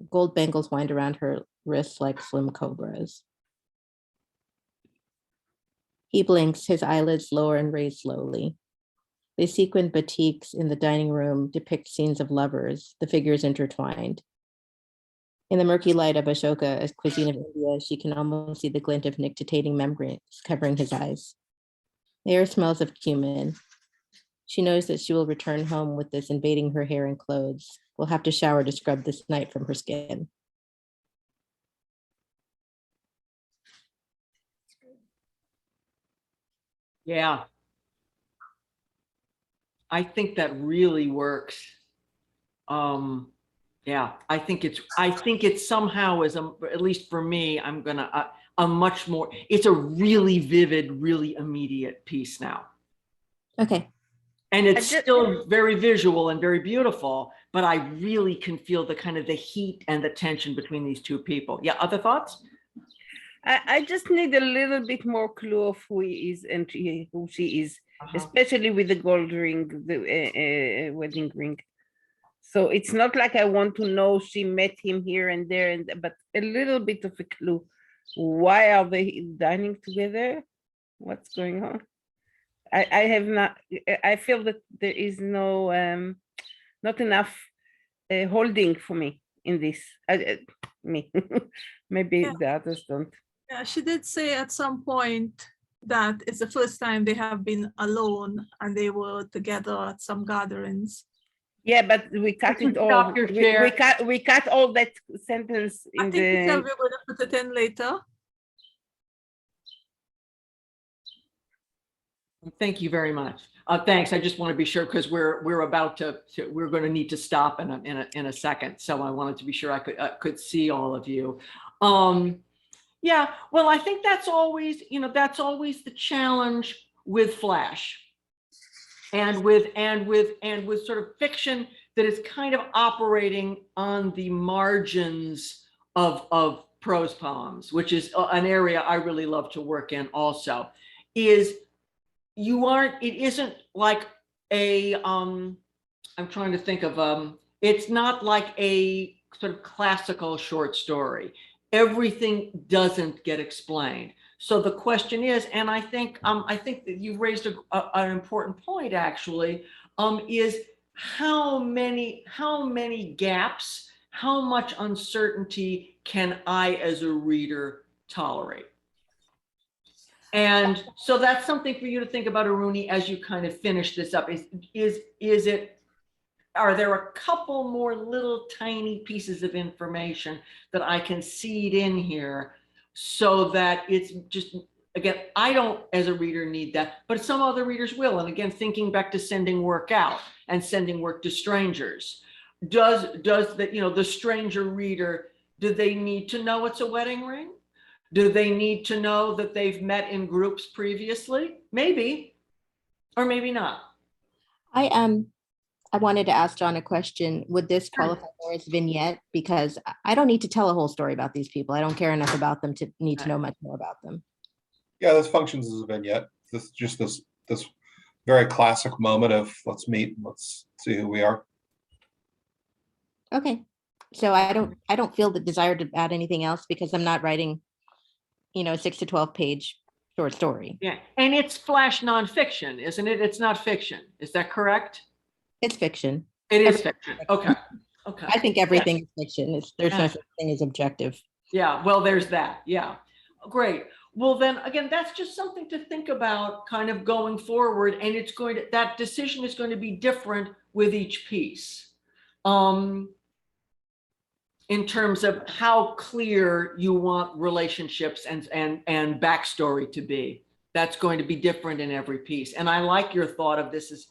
Gold bangles wind around her wrists like slim cobras. He blinks, his eyelids lower and raise slowly. The sequined batiks in the dining room depict scenes of lovers, the figures intertwined. In the murky light of Ashoka, a cuisine of India, she can almost see the glint of nictitating membranes covering his eyes. The air smells of cumin. She knows that she will return home with this invading her hair and clothes. Will have to shower to scrub this night from her skin. Yeah. I think that really works. Yeah, I think it's somehow at least for me, I'm gonna a much more, it's a really vivid, really immediate piece now. Okay. And it's still very visual and very beautiful, but I really can feel the kind of the heat and the tension between these two people. Yeah, other thoughts? I just need a little bit more clue of who he is and who she is, especially with the gold ring, the wedding ring. So it's not like I want to know she met him here and there, but a little bit of a clue. Why are they dining together? What's going on? I have not. I feel that there is no not enough holding for me in this. Me, maybe Yeah. the others don't. Yeah, she did say at some point that it's the first time they have been alone and they were together at some gatherings. Yeah, but we cut it all. We cut all that sentence in I think we the. we're going to put it in later. Thank you very much. Thanks. I just want to be sure because we're about to we're going to need to stop in a second. So I wanted to be sure I could see all of you. Yeah, well, I think that's always the challenge with Flash and with sort of fiction that is kind of operating on the margins of prose poems, which is an area I really love to work in also, it isn't like I'm trying to think of, it's not like a sort of classical short story. Everything doesn't get explained. So the question is, and I think that you've raised an important point actually, is how many gaps, how much uncertainty can I as a reader tolerate? And so that's something for you to think about, Aruni, as you kind of finish this up. Are there a couple more little tiny pieces of information that I can seed in here so that it's just, again, I don't as a reader need that, but some other readers will. And again, thinking back to sending work out and sending work to strangers, does the stranger reader, do they need to know it's a wedding ring? Do they need to know that they've met in groups previously? Maybe, or maybe not. I wanted to ask John a question. Would this qualify more as vignette? Because I don't need to tell a whole story about these people. I don't care enough about them to need to know much more about them. Yeah, this functions as a vignette. This very classic moment of let's meet, let's see who we are. Okay, So I don't feel the desire to add anything else because I'm not writing, a 6 to 12 page short story. Yeah, and it's flash nonfiction, isn't it? It's not fiction. Is that correct? It's fiction. It is Everything's fiction. fiction. Okay. Okay. I think everything is fiction. There's no Yeah. such thing as objective. Yeah, well, there's that. Yeah. Great. Well, then again, that's just something to think about kind of going forward. And that decision is going to be different with each piece. In terms of how clear you want relationships and backstory to be. That's going to be different in every piece. And I like your thought of this as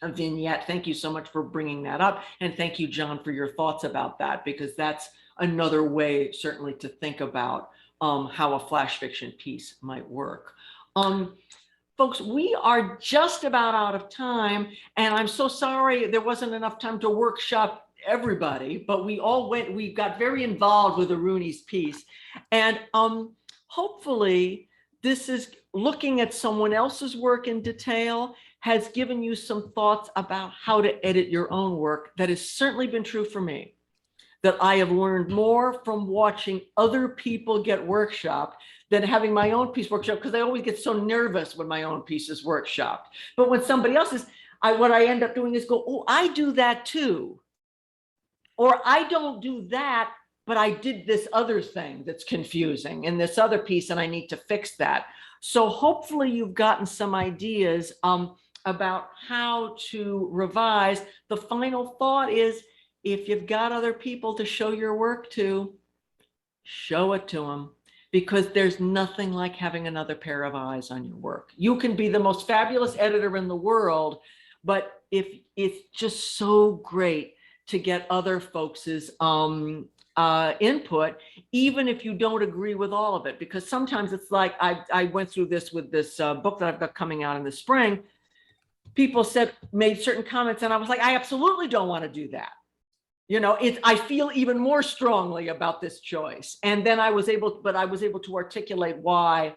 a vignette. Thank you so much for bringing that up. And thank you, John, for your thoughts about that, because that's another way certainly to think about how a flash fiction piece might work. Folks, we are just about out of time, and I'm so sorry there wasn't enough time to workshop everybody, but we got very involved with the Rooney's piece. And hopefully this is looking at someone else's work in detail has given you some thoughts about how to edit your own work. That has certainly been true for me, that I have learned more from watching other people get workshopped than having my own piece workshopped, because I always get so nervous when my own piece is workshopped. But when somebody else's, what I end up doing is go, oh, I do that too. Or I don't do that, but I did this other thing that's confusing in this other piece and I need to fix that. So hopefully you've gotten some ideas about how to revise. The final thought is, if you've got other people to show your work to, show it to them, because there's nothing like having another pair of eyes on your work. You can be the most fabulous editor in the world, but if it's just so great to get other folks's input, even if you don't agree with all of it, because sometimes it's like, I went through this with this book that I've got coming out in the spring. People made certain comments and I was like, I absolutely don't want to do that. I feel even more strongly about this choice. And then I was able to articulate why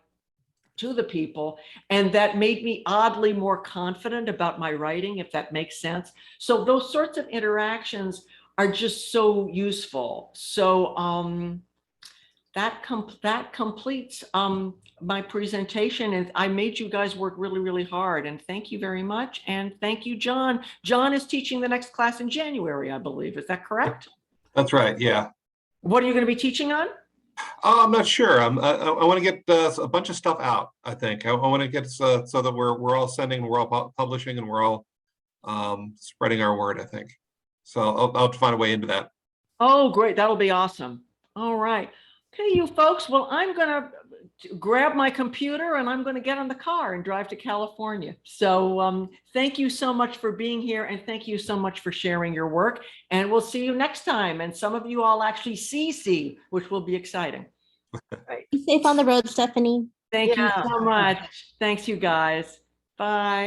to the people. And that made me oddly more confident about my writing, if that makes sense. So those sorts of interactions are just so useful. So that completes my presentation. And I made you guys work really, really hard. And thank you very much. And thank you, John. John is teaching the next class in January, I believe. Is that correct? That's right, yeah. What are you going to be teaching on? I'm not sure. I want to get a bunch of stuff out, I think. I want to get so that we're all sending, we're all publishing, and we're all spreading our word, I think. So I'll find a way into that. Oh, great. That'll be awesome. All right. Okay, you folks. Well, I'm going to grab my computer and I'm going to get on the car and drive to California. So thank you so much for being here. And thank you so much for sharing your work. And we'll see you next time. And some of you all actually see, which will be exciting. Be safe on the road, Stephanie. Thank you so much. Thanks, you guys. Bye.